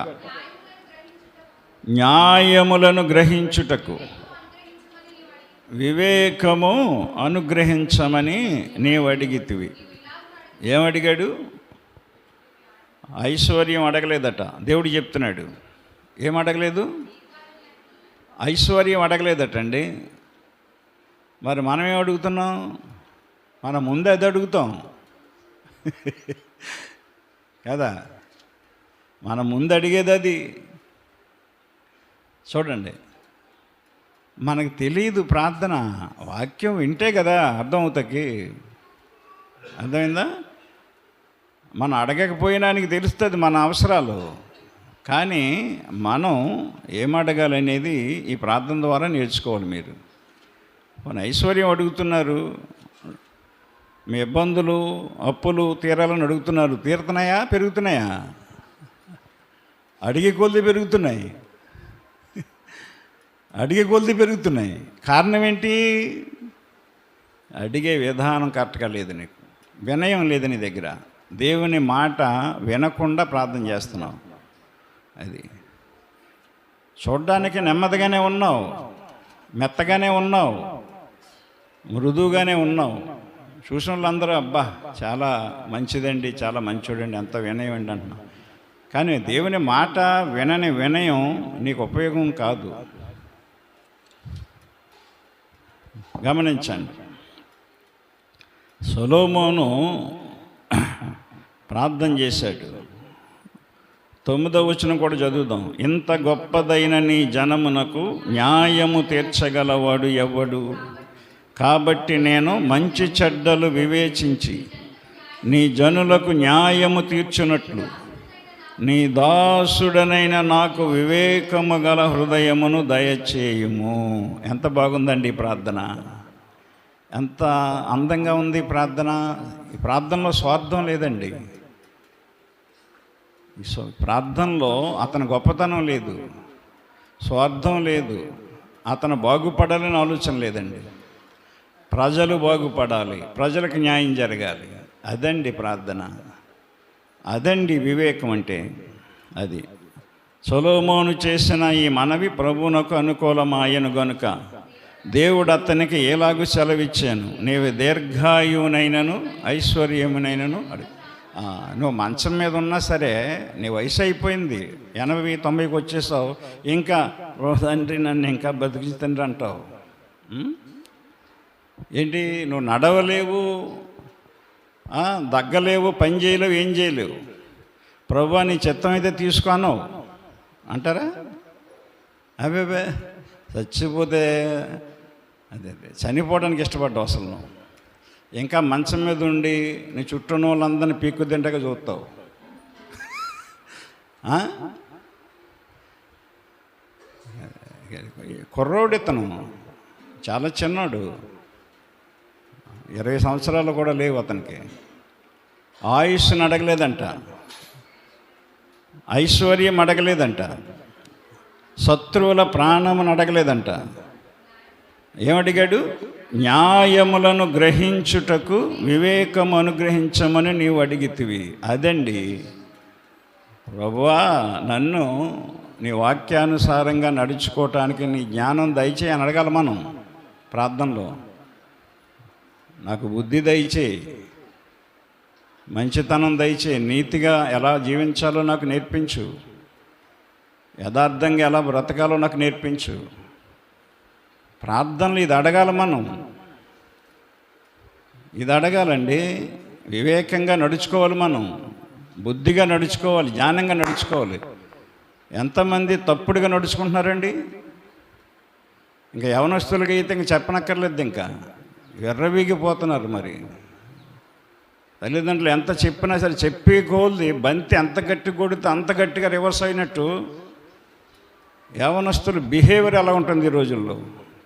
న్యాయములను గ్రహించుటకు వివేకము అనుగ్రహించమని నీవు అడిగితివి. ఏమడిగాడు? ఐశ్వర్యం అడగలేదట. దేవుడు చెప్తున్నాడు. ఏమడగలేదు? ఐశ్వర్యం అడగలేదటండి. మరి మనం ఏం అడుగుతున్నాం? మనం ముందు అది అడుగుతాం కదా. మనం ముందు అడిగేది అది. చూడండి, మనకు తెలియదు ప్రార్థన. వాక్యం వింటే కదా అర్థమవుతాకి. అర్థమైందా? మనం అడగకపోయినా నీకు తెలుస్తుంది మన అవసరాలు. కానీ మనం ఏమడగాలనేది ఈ ప్రార్థన ద్వారా నేర్చుకోవాలి. మీరు మన ఐశ్వర్యం అడుగుతున్నారు, మీ ఇబ్బందులు అప్పులు తీరాలని అడుగుతున్నారు. తీరుతున్నాయా? పెరుగుతున్నాయా? అడిగే కొద్ది పెరుగుతున్నాయి. అడిగే కొద్ది పెరుగుతున్నాయి. కారణం ఏంటి? అడిగే విధానం కరెక్ట్గా లేదు. నీకు వినయం లేదు నీ దగ్గర. దేవుని మాట వినకుండా ప్రార్థన చేస్తున్నావు. అది చూడ్డానికి నెమ్మదిగానే ఉన్నావు, మెత్తగానే ఉన్నావు, మృదువుగానే ఉన్నావు. చూసిన వాళ్ళందరూ అబ్బా చాలా మంచిదండి, చాలా మంచోడండి, అంత వినయం అండి అంటున్నావు. కానీ దేవుని మాట వినని వినయం నీకు ఉపయోగం కాదు. గమనించండి. సొలొమోను ప్రార్థన చేశాడు. 9వ వచనం కూడా చదువుదాం. ఇంత గొప్పదైన నీ జనమునకు న్యాయము తీర్చగలవాడు ఎవడు? కాబట్టి నేను మంచి చెడ్డలు వివేచించి నీ జనులకు న్యాయము తీర్చునట్లు నీ దాసుడనైన నాకు వివేకము గల హృదయమును దయచేయుము. ఎంత బాగుందండి ఈ ప్రార్థన! ఎంత అందంగా ఉంది ఈ ప్రార్థన! ఈ ప్రార్థనలో స్వార్థం లేదండి. ప్రార్థనలో అతని గొప్పతనం లేదు, స్వార్థం లేదు, అతను బాగుపడాలని ఆలోచన లేదండి. ప్రజలు బాగుపడాలి, ప్రజలకు న్యాయం జరగాలి. అదండి ప్రార్థన. అదండి వివేకం అంటే. అది సొలొమోను చేసిన ఈ మనవి ప్రభువునకు అనుకూలమాయను గనుక దేవుడు అతనికి ఎలాగూ సెలవిచ్చాను, నీవు దీర్ఘాయువునైనను ఐశ్వర్యమునైనను అడుగు. నువ్వు మంచం మీద ఉన్నా సరే, నీ వయసు అయిపోయింది, 80-90కి వచ్చేసావు, ఇంకా తండ్రి నన్ను ఇంకా బతికించండి అంటావు. ఏంటి? నువ్వు నడవలేవు, దగ్గలేవు, పని చేయలేవు, ఏం చేయలేవు. ప్రభువా నీ చిత్తం అయితే తీసుకోను అంటారా? అబే చచ్చిపోతే అదే చనిపోవడానికి ఇష్టపడ్డావు అసలు. నువ్వు ఇంకా మంచం మీద ఉండి నీ చుట్టూ ఉన్న వాళ్ళందరినీ పీక్కు తింటగా చూస్తావు. కుర్రోడు ఇతను, చాలా చిన్నాడు, 20 సంవత్సరాలు కూడా లేవు అతనికి. ఆయుష్ని అడగలేదంట, ఐశ్వర్యం అడగలేదంట, శత్రువుల ప్రాణమును అడగలేదంట. ఏమడిగాడు? న్యాయములను గ్రహించుటకు వివేకము అనుగ్రహించమని నీవు అడిగితివి. అదండి, ప్రభువా నన్ను నీ వాక్యానుసారంగా నడుచుకోవటానికి నీ జ్ఞానం దయచేయి అని అడగాలి మనం ప్రార్థనలో. నాకు బుద్ధి దయచేయి, మంచితనం దయచేయి, నీతిగా ఎలా జీవించాలో నాకు నేర్పించు, యథార్థంగా ఎలా బ్రతకాలో నాకు నేర్పించు. ప్రార్థనలు ఇది అడగాలి మనం, ఇది అడగాలండి. వివేకంగా నడుచుకోవాలి, మనం బుద్ధిగా నడుచుకోవాలి, జ్ఞానంగా నడుచుకోవాలి. ఎంతమంది తప్పుడుగా నడుచుకుంటున్నారండి? ఇంకా యవనస్తులకి అయితే ఇంక చెప్పనక్కర్లేదు, ఇంకా ఎర్రవీగిపోతున్నారు. మరి తల్లిదండ్రులు ఎంత చెప్పినా సరే చెప్పే కోల్ది బంతి ఎంత గట్టి కొడితే అంత గట్టిగా రివర్స్ అయినట్టు యవనస్తుల బిహేవియర్ ఎలా ఉంటుంది ఈ రోజుల్లో?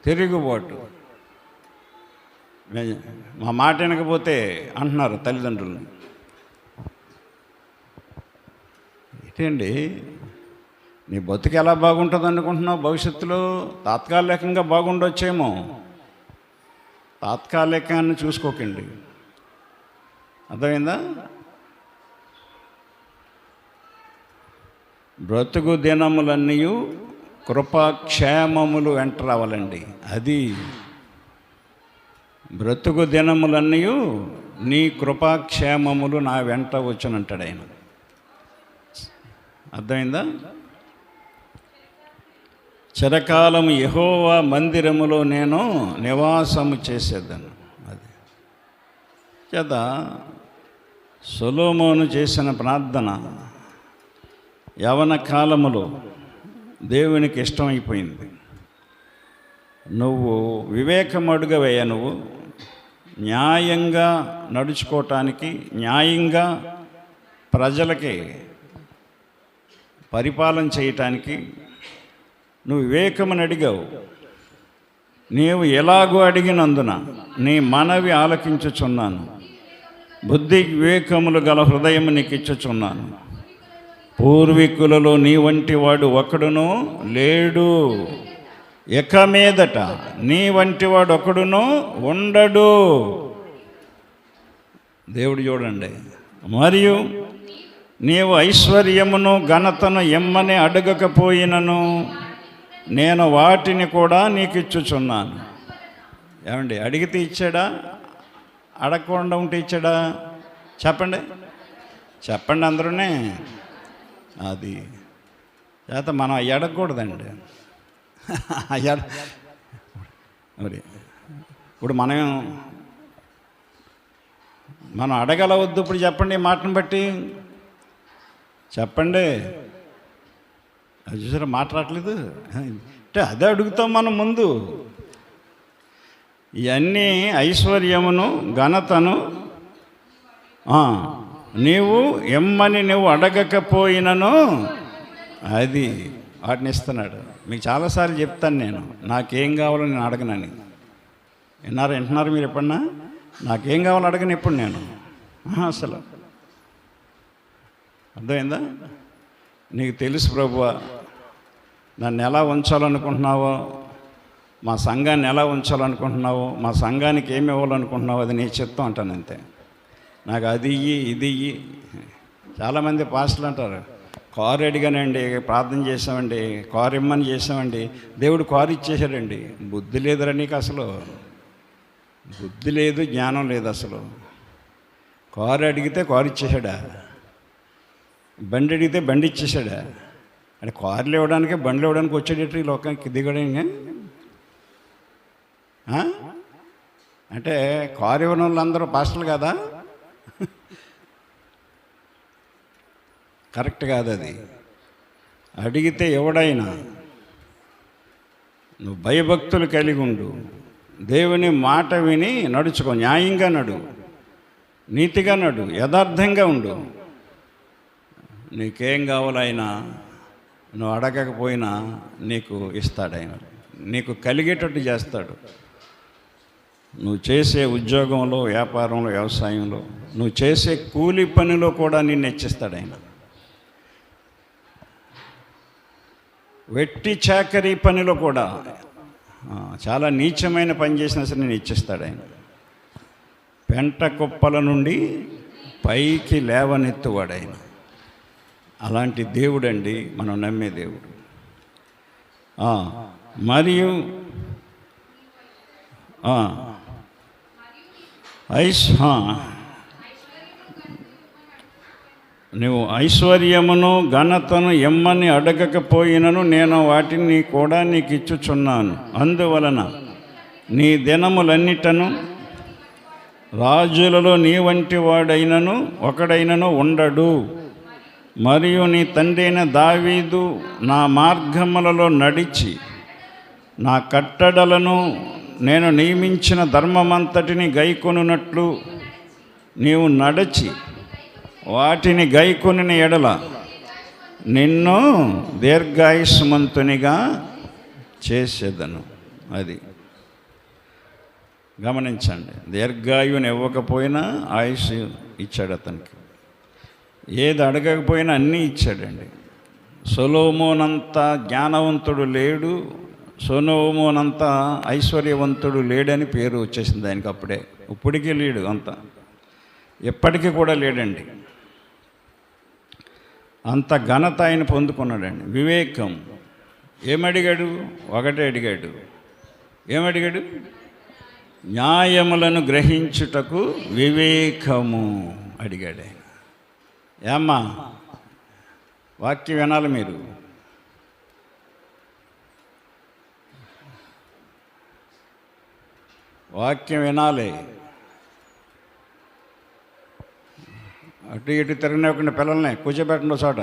తిరుగుబాటు. మా మాట వినకపోతే అంటున్నారు తల్లిదండ్రులు. ఏంటండి నీ బతుకు ఎలా బాగుంటుంది అనుకుంటున్నావు? భవిష్యత్తులో తాత్కాలికంగా బాగుండొచ్చేమో. తాత్కాలికాన్ని చూసుకోకండి, అర్థమైందా? బ్రతుకు దినములన్నీ కృపాక్షేమములు వెంట రావాలండి. అది బ్రతుకు దినములన్నీ నీ కృపాక్షేమములు నా వెంట వచ్చునంటాడు ఆయన. అర్థమైందా? చిరకాలము యెహోవా మందిరములో నేను నివాసము చేసేదను. అది చేత సొలొమోను చేసిన ప్రార్థన యవన కాలములో దేవునికి ఇష్టమైపోయింది. నువ్వు వివేకం అడుగవయ్యా, నువ్వు న్యాయంగా నడుచుకోవటానికి, న్యాయంగా ప్రజలకి పరిపాలన చేయటానికి నువ్వు వివేకమని అడిగావు. నీవు ఎలాగో అడిగినందున నీ మనవి ఆలకించుచున్నాను. బుద్ధి వివేకములు గల హృదయము నీకు ఇచ్చుచున్నాను. పూర్వీకులలో నీ వంటి వాడు ఒకడును లేడు, ఇక మీదట నీ వంటి వాడు ఒకడును ఉండడు. దేవుడు చూడండి. మరియు నీవు ఐశ్వర్యమును ఘనతను ఎమ్మని అడగకపోయినను నేను వాటిని కూడా నీకు ఇచ్చుచున్నాను. ఏమండి, అడిగితే ఇచ్చాడా? అడగకుండా ఉంటే ఇచ్చాడా? చెప్పండి, చెప్పండి అందరూనే. అది చేత మనం అడగకూడదండి. మరి ఇప్పుడు మనం అడగలవద్దు. ఇప్పుడు చెప్పండి, ఈ మాటను బట్టి చెప్పండి. అది చూసారా మాట్లాడలేదు అంటే అదే అడుగుతాం మనం ముందు. ఇవన్నీ ఐశ్వర్యమును ఘనతను నీవు ఎమ్మని నువ్వు అడగకపోయినను అది వాటిని ఇస్తున్నాడు. మీకు చాలాసార్లు చెప్తాను నేను, నాకేం కావాలో నేను అడగనని. వింటున్నారు మీరు ఎప్పుడన్నా? నాకేం కావాలో అడగను ఎప్పుడు నేను అసలు. అర్థమైందా? నీకు తెలుసు ప్రభువా, నన్ను ఎలా ఉంచాలనుకుంటున్నావో, మా సంఘాన్ని ఎలా ఉంచాలనుకుంటున్నావో, మా సంఘానికి ఏమి ఇవ్వాలనుకుంటున్నావో అది నీ చిత్తం అంటాను అంతే. నాకు అది ఇయ్యి, ఇది ఇయ్యి. చాలామంది పాస్టర్లు అంటారు, కారు అడిగానండి, ప్రార్థన చేసామండి, కారు ఇమ్మని చేసామండి, దేవుడు కారు ఇచ్చేసాడండి. బుద్ధి లేదురా నీకు అసలు. బుద్ధి లేదు, జ్ఞానం లేదు అసలు. కారు అడిగితే కారు ఇచ్చేసాడా? బండి అడిగితే బండి ఇచ్చేసాడా? అంటే కార్లు ఇవ్వడానికి, బండ్లు ఇవ్వడానికి వచ్చేటట్టు ఈ లోకానికి దిగడంగా. అంటే కారు ఇవ్వని వాళ్ళందరూ పాస్టర్లు కదా? కరెక్ట్ కాదు అది. అడిగితే ఎవడైనా నువ్వు భయభక్తులు కలిగి ఉండు, దేవుని మాట విని నడుచుకో, న్యాయంగా నడు, నీతిగా నడు, యథార్థంగా ఉండు. నీకేం కావాలైనా నువ్వు అడగకపోయినా నీకు ఇస్తాడు ఆయన, నీకు కలిగేటట్టు చేస్తాడు. నువ్వు చేసే ఉద్యోగంలో, వ్యాపారంలో, వ్యవసాయంలో, నువ్వు చేసే కూలి పనిలో కూడా నిన్ను హెచ్చిస్తాడు ఆయన. వెట్టి చాకరీ పనిలో కూడా చాలా నీచమైన పని చేసినా సరే నేను ఇచ్చేస్తాడు ఆయన. పెంట కుప్పల నుండి పైకి లేవనెత్తువాడు ఆయన. అలాంటి దేవుడండి మనం నమ్మే దేవుడు. మరియు నువ్వు ఐశ్వర్యమును ఘనతను ఎమ్మని అడగకపోయినను నేను వాటిని కూడా నీకు ఇచ్చుచున్నాను. అందువలన నీ దినములన్నిటను రాజులలో నీ వంటి వాడైనను ఒకడైనను ఉండడు. మరియు నీ తండ్రి అయిన దావీదు నా మార్గములలో నడిచి నా కట్టడలను నేను నియమించిన ధర్మమంతటిని గైకొనున్నట్లు నీవు నడచి వాటిని గైకొనిన ఎడల నిన్ను దీర్ఘాయుష్మంతునిగా చేసేదను. అది గమనించండి. దీర్ఘాయువుని ఇవ్వకపోయినా ఆయుష్ ఇచ్చాడు అతనికి. ఏది అడగకపోయినా అన్నీ ఇచ్చాడండి. సొలొమోనంత జ్ఞానవంతుడు లేడు, సొలొమోనంత ఐశ్వర్యవంతుడు లేడని పేరు వచ్చేసింది ఆయనకి అప్పుడే. ఇప్పటికీ లేడు, అంత ఎప్పటికీ కూడా లేడండి. అంత ఘనత ఆయన పొందుకున్నాడండి. వివేకం ఏమడిగాడు? ఒకటే అడిగాడు. ఏమడిగాడు? న్యాయములను గ్రహించుటకు వివేకము అడిగాడు ఆయన. ఏమ్మా, వాక్యం వినాలి మీరు. వాక్యం వినాలి. అటు ఇటు తిరగనివ్వకుండా పిల్లల్ని కూర్చోబెట్టండి చోట.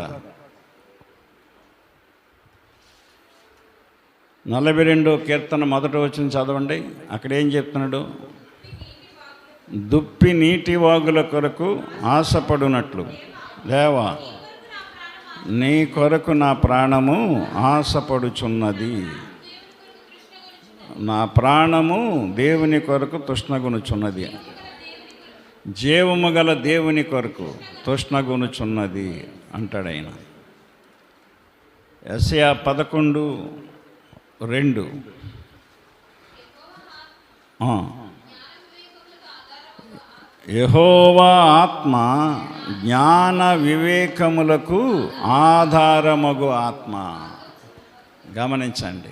42వ కీర్తన 1వ వచనం చదవండి. అక్కడ ఏం చెప్తున్నాడు? దుప్పి నీటి వాగుల కొరకు ఆశపడునట్లు దేవా నీ కొరకు నా ప్రాణము ఆశపడుచున్నది. నా ప్రాణము దేవుని కొరకు తృష్ణగొనుచున్నది. జీవము గల దేవుని కొరకు తృష్ణగొనుచున్నది అంటాడు ఆయన. యెషయా 11:2 యెహోవా ఆత్మ జ్ఞాన వివేకములకు ఆధారమగు ఆత్మ. గమనించండి,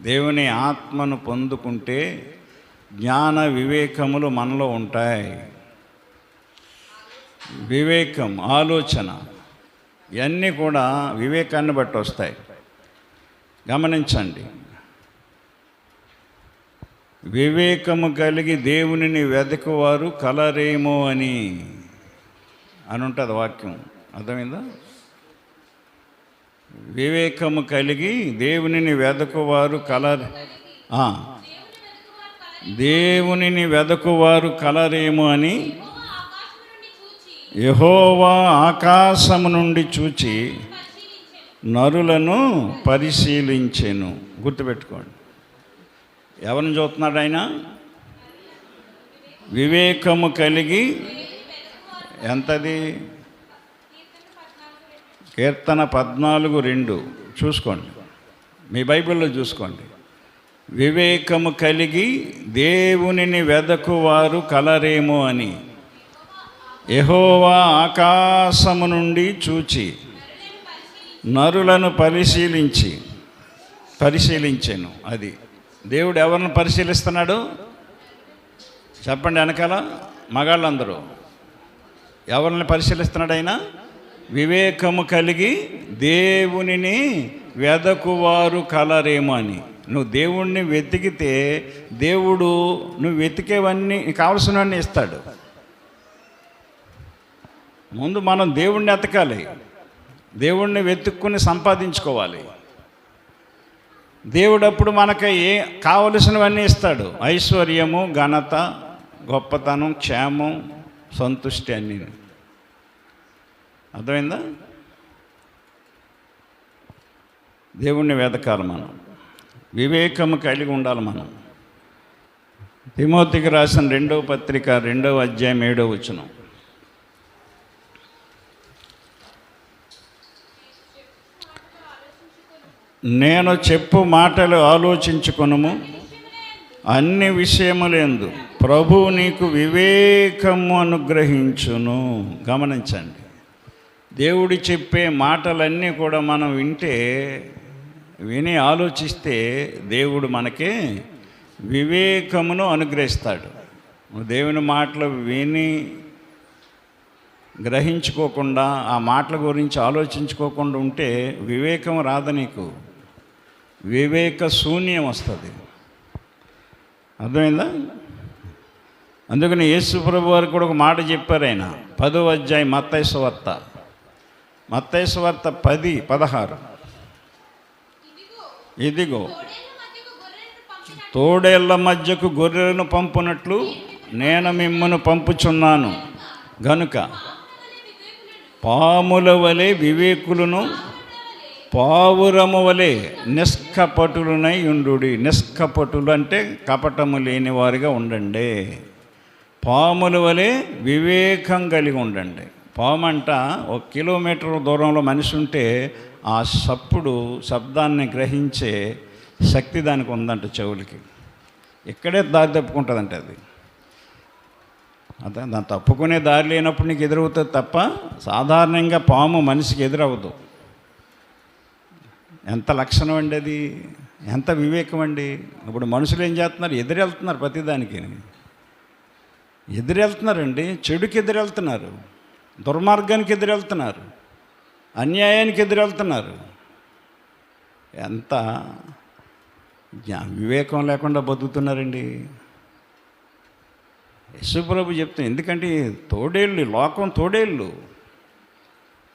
దేవుని ఆత్మను పొందుకుంటే జ్ఞాన వివేకములు మనలో ఉంటాయి. వివేకం, ఆలోచన ఇవన్నీ కూడా వివేకాన్ని బట్టి వస్తాయి. గమనించండి, వివేకము కలిగి దేవునిని వెదకువారు కలరేమో అని ఉంటుంది వాక్యం. అర్థమైందా? వివేకము కలిగి దేవునిని వెదకువారు దేవునిని వెదకువారు కలరేమో అని యెహోవా ఆకాశము నుండి చూచి నరులను పరిశీలించెను. గుర్తుపెట్టుకోండి, ఎవరిని చూస్తున్నాడు ఆయన? వివేకము కలిగి. ఎంతది? కీర్తన 14:2 చూసుకోండి, మీ బైబిల్లో చూసుకోండి. వివేకము కలిగి దేవునిని వెదకువారు కలరేమో అని యెహోవా ఆకాశము నుండి చూచి నరులను పరిశీలించెను. అది దేవుడు ఎవరిని పరిశీలిస్తున్నాడు చెప్పండి? వెనకాల మగాళ్ళందరూ ఎవరిని పరిశీలిస్తున్నాడు ఆయన? వివేకము కలిగి దేవునిని వెదకువారు కలరేమో అని. నువ్వు దేవుణ్ణి వెతికితే దేవుడు నువ్వు వెతికేవన్నీ కావలసినవన్నీ ఇస్తాడు. ముందు మనం దేవుణ్ణి వెతకాలి, దేవుణ్ణి వెతుక్కుని సంపాదించుకోవాలి. దేవుడు అప్పుడు మనకు కావలసినవన్నీ ఇస్తాడు. ఐశ్వర్యము, ఘనత, గొప్పతనం, క్షేమం, సంతుష్టి అన్నీ. అర్థమైందా? దేవుణ్ణి వెతకాలి మనం, వివేకము కలిగి ఉండాలి మనం. తిమోతికి రాసిన 2వ పత్రిక 2వ అధ్యాయం 7వ వచనం. నేను చెప్పు మాటలు ఆలోచించుకొనుము, అన్ని విషయములందు ప్రభువు నీకు వివేకము అనుగ్రహించును. గమనించండి, దేవుడు చెప్పే మాటలన్నీ కూడా మనం విని ఆలోచిస్తే దేవుడు మనకి వివేకమును అనుగ్రహిస్తాడు. దేవుని మాటలు విని గ్రహించుకోకుండా, ఆ మాటల గురించి ఆలోచించుకోకుండా ఉంటే వివేకం రాదు, నీకు వివేక శూన్యం వస్తుంది. అర్థమైందా? అందుకని యేసు ప్రభు వారు కూడా ఒక మాట చెప్పారు. ఆయన 10వ అధ్యాయం మత్తయి సువార్త 10:16, ఇదిగో తోడేళ్ల మధ్యకు గొర్రెలను పంపునట్లు నేను మిమ్మను పంపుచున్నాను గనుక పాముల వలె వివేకులను పావురము వలె నిష్కపటులనై ఉండుడి. నిష్కపటులు అంటే కపటము లేని వారిగా ఉండండి. పాముల వలె వివేకం కలిగి ఉండండి. పాము అంట 1 కిలోమీటర్ దూరంలో మనిషి ఉంటే ఆ శబ్దాన్ని గ్రహించే శక్తి దానికి ఉందంట చెవులకి. ఇక్కడే దారి తప్పుకుంటుందంట అది. అదే దాన్ని తప్పుకునే దారి లేనప్పుడు నీకు ఎదురవుతుంది తప్ప సాధారణంగా పాము మనిషికి ఎదురవ్వదు. ఎంత లక్షణం అండి అది, ఎంత వివేకం అండి. ఇప్పుడు మనుషులు ఏం చేస్తున్నారు? ఎదురెళ్తున్నారు, ప్రతిదానికి ఎదురెళ్తున్నారండి. చెడుకి ఎదురెళ్తున్నారు, దుర్మార్గానికి ఎదురెళ్తున్నారు, అన్యాయానికి ఎదురెళ్తున్నారు. ఎంత వివేకం లేకుండా బతుకుతున్నారండి. యేసుప్రభు చెప్తాను, ఎందుకంటే తోడేళ్ళు, లోకం తోడేళ్ళు,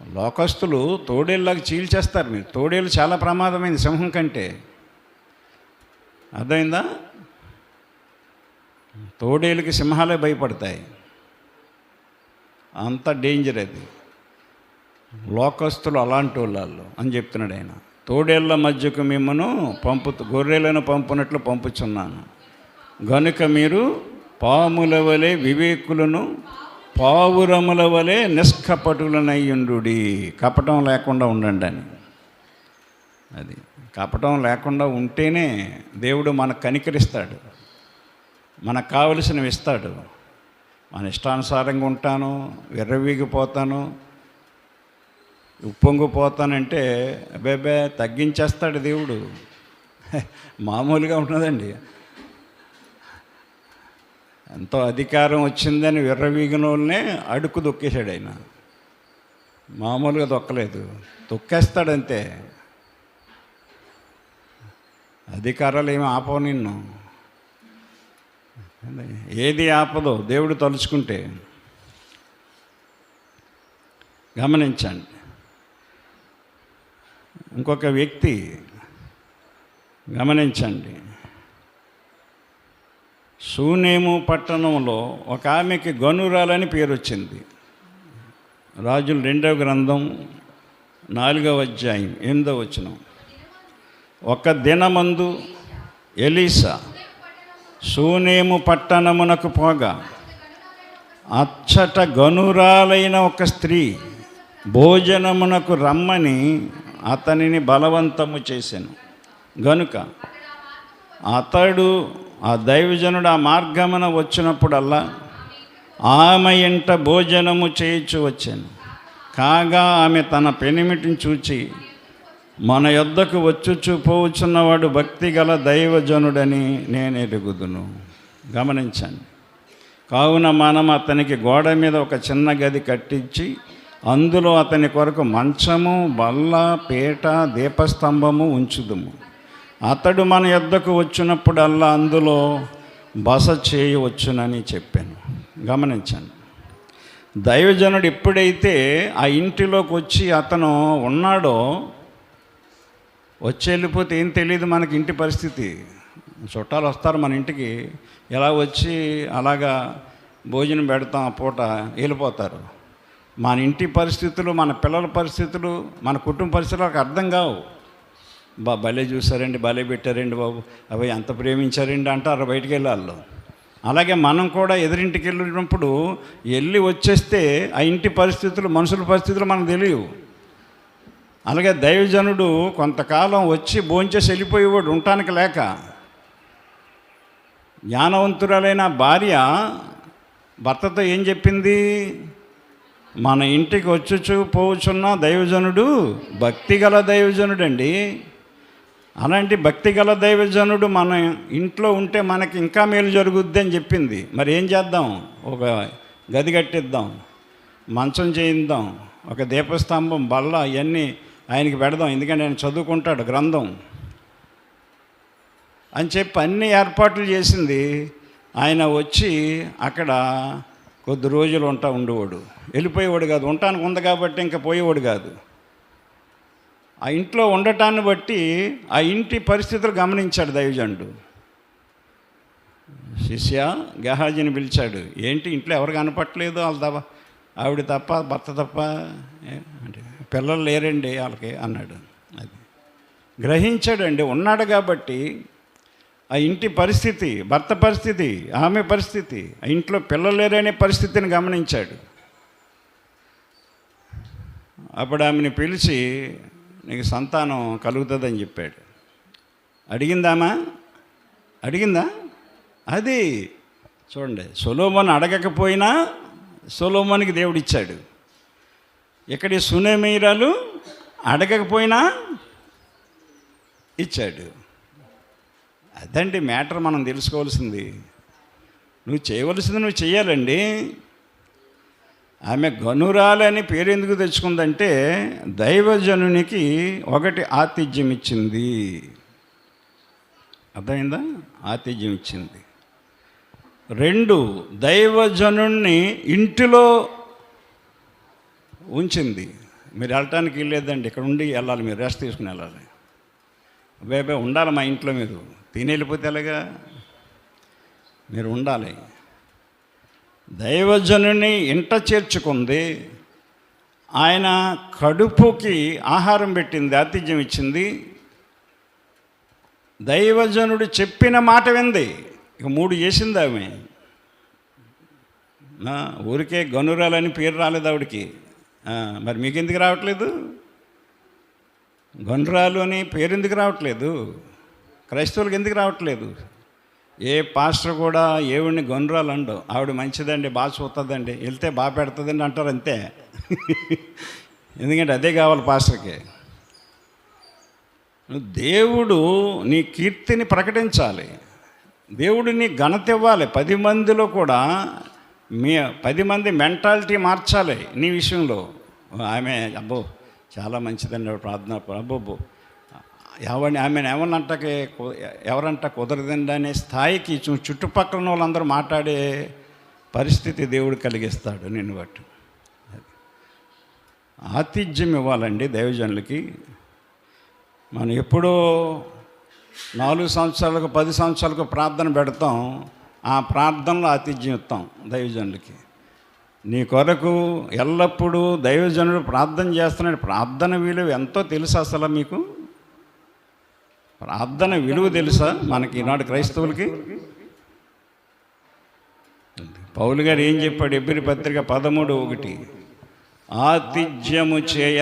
లోకస్తులు తోడేళ్ళలాగా చీల్చేస్తారు. మీరు తోడేళ్ళు చాలా ప్రమాదమైంది సింహం కంటే. అర్థమైందా? తోడేళ్ళకి సింహాలే భయపడతాయి, అంత డేంజర్ అది. లోకస్తులు అలాంటి వాళ్ళు అని చెప్తున్నాడు ఆయన. తోడేళ్ల మధ్యకు మిమ్మను గొర్రెలను పంపునట్లు పంపుచున్నాను గనుక మీరు పాముల వలె వివేకులను పావురముల వలె నిష్కపటులనయ్యుండుడి. కపటం లేకుండా ఉండండి అని. అది కపటం లేకుండా ఉంటేనే దేవుడు మనకు కనికరిస్తాడు, మనకు కావలసినవి ఇస్తాడు. మన ఇష్టానుసారంగా ఉంటాను, విర్రవీగిపోతాను, ఉప్పొంగిపోతానంటే అబ్బే తగ్గించేస్తాడు దేవుడు. మామూలుగా ఉన్నదండి. ఎంతో అధికారం వచ్చిందని విర్రవీగిన వాళ్ళనే అడుక్కు దొక్కేశాడు ఆయన. మామూలుగా దొక్కలేదు, తొక్కేస్తాడంతే. అధికారాలు ఏమి ఆపవు నిన్ను. ఏది ఆపదో దేవుడు తలుచుకుంటే. గమనించండి, ఇంకొక వ్యక్తి గమనించండి. షూనేము పట్టణంలో ఒక ఆమెకి గనురాలని పేరు వచ్చింది. రాజుల 2వ గ్రంథం 4వ అధ్యాయం 8వ వచనం. ఒక దినమందు ఎలీసా షూనేము పట్టణమునకు పోగా అచ్చట గనురాలైన ఒక స్త్రీ భోజనమునకు రమ్మని అతనిని బలవంతము చేసెను గనుక అతడు, ఆ దైవజనుడు, ఆ మార్గమున వచ్చినప్పుడల్లా ఆమె ఇంట భోజనము చేయించు వచ్చాను. కాగా ఆమె తన పెనిమిటిని చూచి, మన యొద్దకు వచ్చుచు పోవచ్చున్నవాడు భక్తి గల దైవజనుడని నేను ఎరుగుదును. గమనించండి. కావున మనం అతనికి గోడ మీద ఒక చిన్న గది కట్టించి అందులో అతని కొరకు మంచము, బల్ల, పీట, దీపస్తంభము ఉంచుదుము. అతడు మన యొద్దకు వచ్చినప్పుడల్లా అందులో బస చేయవచ్చునని చెప్పాను. గమనించండి, దైవజనుడు ఎప్పుడైతే ఆ ఇంటిలోకి వచ్చి అతను ఉన్నాడో, వచ్చి వెళ్ళిపోతే ఏం తెలియదు మనకి ఇంటి పరిస్థితి. చుట్టాలు వస్తారు మన ఇంటికి, ఎలా వచ్చి అలాగా భోజనం పెడతాం, ఆ పూట వెళ్ళిపోతారు. మన ఇంటి పరిస్థితులు, మన పిల్లల పరిస్థితులు, మన కుటుంబ పరిస్థితులకు అర్థం కావు. భలే చూసారండి, భలే పెట్టారండి బాబు, అవి ఎంత ప్రేమించారండి అంటారు బయటికి వెళ్ళాళ్ళు. అలాగే మనం కూడా ఎదురింటికి వెళ్ళినప్పుడు వెళ్ళి వచ్చేస్తే ఆ ఇంటి పరిస్థితులు, మనుషుల పరిస్థితులు మనకు తెలియవు. అలాగే దైవజనుడు కొంతకాలం వచ్చి భోంచేసి వెళ్ళిపోయేవాడు ఉండటానికి లేక. జ్ఞానవంతురాలైన భార్య భర్తతో ఏం చెప్పింది? మన ఇంటికి వచ్చుచు పోవచ్చున్న దైవజనుడు భక్తిగల దైవజనుడు అండి. అలాంటి భక్తిగల దైవజనుడు మన ఇంట్లో ఉంటే మనకి ఇంకా మేలు జరుగుద్ది అని చెప్పింది. మరి ఏం చేద్దాం? ఒక గది కట్టిద్దాం, మంచం చేయిద్దాం, ఒక దీపస్తంభం, బల్ల ఇవన్నీ ఆయనకి పెడదాం, ఎందుకంటే ఆయన చదువుకుంటాడు గ్రంథం అని చెప్పి అన్ని ఏర్పాట్లు చేసింది. ఆయన వచ్చి అక్కడ కొద్ది రోజులు ఉండేవాడు, వెళ్ళిపోయేవాడు కాదు. ఉండటానికి ఉంది కాబట్టి ఇంకా పోయేవాడు కాదు. ఆ ఇంట్లో ఉండటాన్ని బట్టి ఆ ఇంటి పరిస్థితులు గమనించాడు దైవజనుడు. శిష్య గెహాజీని పిలిచాడు. ఏంటి ఇంట్లో ఎవరు కనపట్లేదు? వాళ్ళ ఆవిడ తప్ప, భర్త తప్ప, అంటే పిల్లలు లేరండి వాళ్ళకి అన్నాడు. అది గ్రహించాడండి. ఉన్నాడు కాబట్టి ఆ ఇంటి పరిస్థితి, భర్త పరిస్థితి, ఆమె పరిస్థితి, ఆ ఇంట్లో పిల్లలు లేరనే పరిస్థితిని గమనించాడు. అప్పుడు ఆమెను పిలిచి నీకు సంతానం కలుగుతుందని చెప్పాడు. అడిగిందా? అది చూడండి, సొలొమోను అడగకపోయినా సొలొమోనుకి దేవుడు ఇచ్చాడు. ఇక్కడి సునేమీరాలు అడగకపోయినా ఇచ్చాడు. అదండి మ్యాటర్ మనం తెలుసుకోవాల్సింది. నువ్వు చేయవలసింది నువ్వు చెయ్యాలండి. ఆమె గనురాలని పేరు ఎందుకు తెచ్చుకుందంటే దైవజనునికి ఒకటి ఆతిథ్యం ఇచ్చింది. అర్థమైందా? ఆతిథ్యం ఇచ్చింది. 2 దైవజనుణ్ణి ఇంటిలో ఉంచింది. మీరు వెళ్ళటానికి వెళ్ళలేదండి, ఇక్కడ ఉండి వెళ్ళాలి, మీరు రెస్ట్ తీసుకుని వెళ్ళాలి. అబ్బాయి ఉండాలి మా ఇంట్లో, మీరు తిని వెళ్ళిపోతే ఎలాగా? మీరు ఉండాలి. దైవజనుని ఇంట చేర్చుకుంది. ఆయన కడుపుకి ఆహారం పెట్టింది, ఆతిథ్యం ఇచ్చింది. దైవజనుడు చెప్పిన మాట వింది. ఇక 3 చేసింది ఆమె. ఊరికే గనురాలని పేరు రాలేదు ఆవిడికి. మరి మీకు ఎందుకు రావట్లేదు? గనురాలు అని పేరు ఎందుకు రావట్లేదు? క్రైస్తవులకు ఎందుకు రావట్లేదు? ఏ పాస్టర్ కూడా ఏవిడిని గనురాలు అండవు. ఆవిడ మంచిదండి, బాగా చూస్తుందండి, వెళ్తే బాగా పెడుతుందండి అంటారు అంతే. ఎందుకంటే అదే కావాలి పాస్టర్కి. దేవుడు నీ కీర్తిని ప్రకటించాలి, దేవుడు నీ ఘనత ఇవ్వాలి. 10 మందిలో కూడా 10 మంది మెంటాలిటీ మార్చాలి నీ విషయంలో. ఆమె అబ్బో చాలా మంచిదండి ప్రార్థన, అబ్బో ఆమెను ఎవరంట కుదరదండి అనే స్థాయికి చుట్టుపక్కల వాళ్ళందరూ మాట్లాడే పరిస్థితి దేవుడు కలిగిస్తాడు నిన్ను బట్టి. ఆతిథ్యం ఇవ్వాలండి దైవజనులకి. మనం ఎప్పుడో 4 సంవత్సరాలకు 10 సంవత్సరాలకు ప్రార్థన పెడతాం. ఆ ప్రార్థనలో ఆతిథ్యం ఇస్తాం దైవజనులకి. నీ కొరకు ఎల్లప్పుడూ దైవజనుడు ప్రార్థన చేస్తున్నాడు. ప్రార్థన విలువ ఎంతో తెలుసా? అసలు మీకు ప్రార్థన విలువ తెలుసా? మనకి ఈనాడు క్రైస్తవులకి పౌలు గారు ఏం చెప్పాడు? ఎబ్రీ పత్రిక 13:1 ఆతిథ్యము చేయ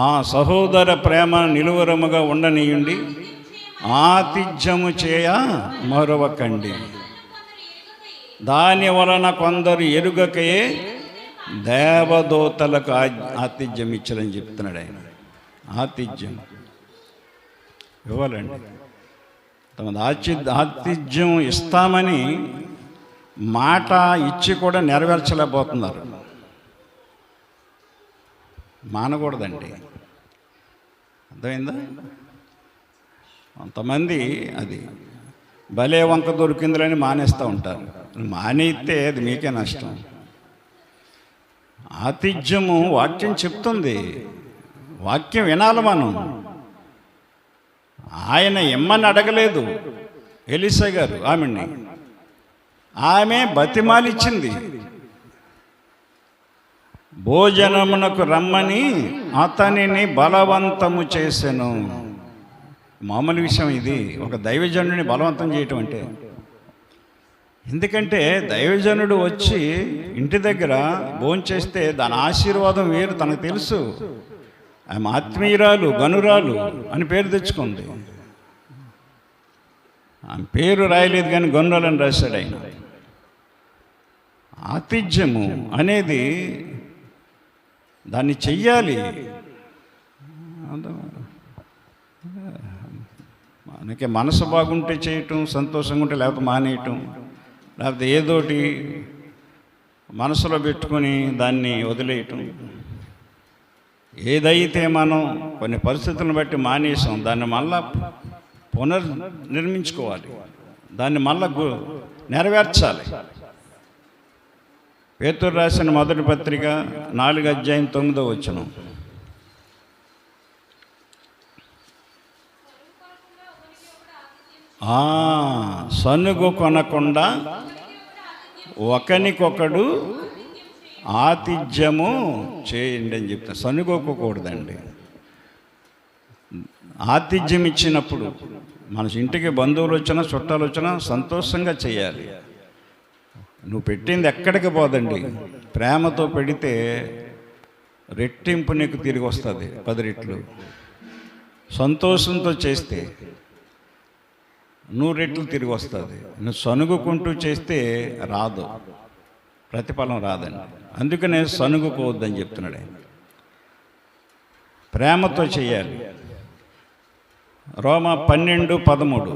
ఆ సహోదర ప్రేమ నిలువరముగా ఉండనీయుండి ఆతిథ్యము చేయ మరొకకండి, దాని వలన కొందరు ఎరుగకే దేవదూతలకు ఆతిథ్యం ఇచ్చారని చెప్తున్నాడు ఆయన. ఆతిథ్యం ఇవ్వాలండి. ఆతిథ్యం ఇస్తామని మాట ఇచ్చి కూడా నెరవేర్చలేకపోతున్నారు. మానకూడదండి, అర్థమైందా? కొంతమంది అది భలే వంక దొరికిందని మానేస్తూ ఉంటారు. మానేస్తే అది మీకే నష్టం. ఆతిథ్యము వాక్యం చెప్తుంది, వాక్యం వినాలి మనం. ఆయన ఇమ్మని అడగలేదు ఎలీసా గారు ఆమెని, ఆమె బతిమాలిచ్చింది. భోజనమునకు రమ్మని అతనిని బలవంతము చేసెను. మామూలు విషయం ఇది, ఒక దైవజనుడిని బలవంతం చేయటం అంటే. ఎందుకంటే దైవజనుడు వచ్చి ఇంటి దగ్గర భోంచేస్తే దాని ఆశీర్వాదం వేరు, తనకు తెలుసు. ఆమె ఆత్మీయురాలు, గనురాలు అని పేరు తెచ్చుకుంది. ఆమె పేరు రాయలేదు కానీ గొన్నోలని రాశాడు ఆయన. ఆతిథ్యము అనేది దాన్ని చెయ్యాలి. మనకి మనసు బాగుంటే చేయటం, సంతోషంగా ఉంటే లేకపోతే మానేయటం, లేకపోతే ఏదోటి మనసులో పెట్టుకొని దాన్ని వదిలేయటం. ఏదైతే మనం కొన్ని పరిస్థితులను బట్టి మానేసాం దాన్ని మళ్ళా పునర్నిర్మించుకోవాలి, దాన్ని మళ్ళా నెరవేర్చాలి. పేతురు రాసిన మొదటి పత్రిక 4:9 సనుగు కొనకుండా ఒకనికొకడు ఆతిథ్యము చేయండి అని చెప్తా. సనుగోకూడదండి. ఆతిథ్యం ఇచ్చినప్పుడు మన ఇంటికి బంధువులు వచ్చినా చుట్టాలు వచ్చినా సంతోషంగా చేయాలి. నువ్వు పెట్టింది ఎక్కడికి పోదండి. ప్రేమతో పెడితే రెట్టింపు నీకు తిరిగి వస్తుంది 10 రెట్లు. సంతోషంతో చేస్తే 100 రెట్లు తిరిగి వస్తుంది. నువ్వు సనుగుకుంటూ చేస్తే రాదు, ప్రతిఫలం రాదండి. అందుకనే సనుగుకోవద్దని చెప్తున్నాడు ఆయన. ప్రేమతో చేయాలి. రోమా 12:13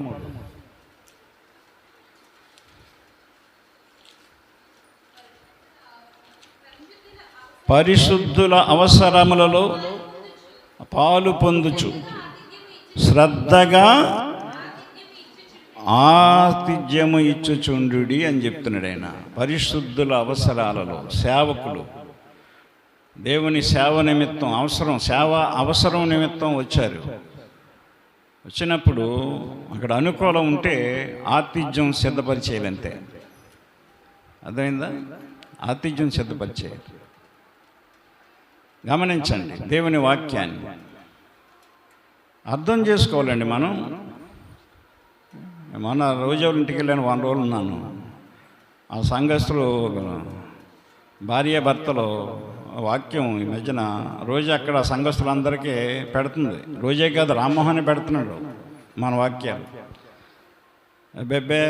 పరిశుద్ధుల అవసరములలో పాలు పొందుచు శ్రద్ధగా ఆతిథ్యము ఇచ్చుచుండు అని చెప్తున్నాడు ఆయన. పరిశుద్ధుల అవసరాలలో సేవకులు దేవుని సేవ నిమిత్తం అవసరం నిమిత్తం వచ్చారు. వచ్చినప్పుడు అక్కడ అనుకూలం ఉంటే ఆతిథ్యం సిద్ధపరిచేయాలంతే. అర్థమైందా? ఆతిథ్యం సిద్ధపరిచేయాలి. గమనించండి, దేవుని వాక్యాన్ని అర్థం చేసుకోవాలండి. మనం మన రోజుల ఇంటికి వెళ్ళాను, 1 రోజులు ఉన్నాను. ఆ సంఘస్థులు భార్యాభర్తలు వాక్యం ఈ మధ్యన రోజు అక్కడ సంఘస్థులందరికీ పెడుతుంది. రోజే కాదు, రామ్మోహన్ పెడుతున్నాడు మన వాక్యాలు. బెబ్బే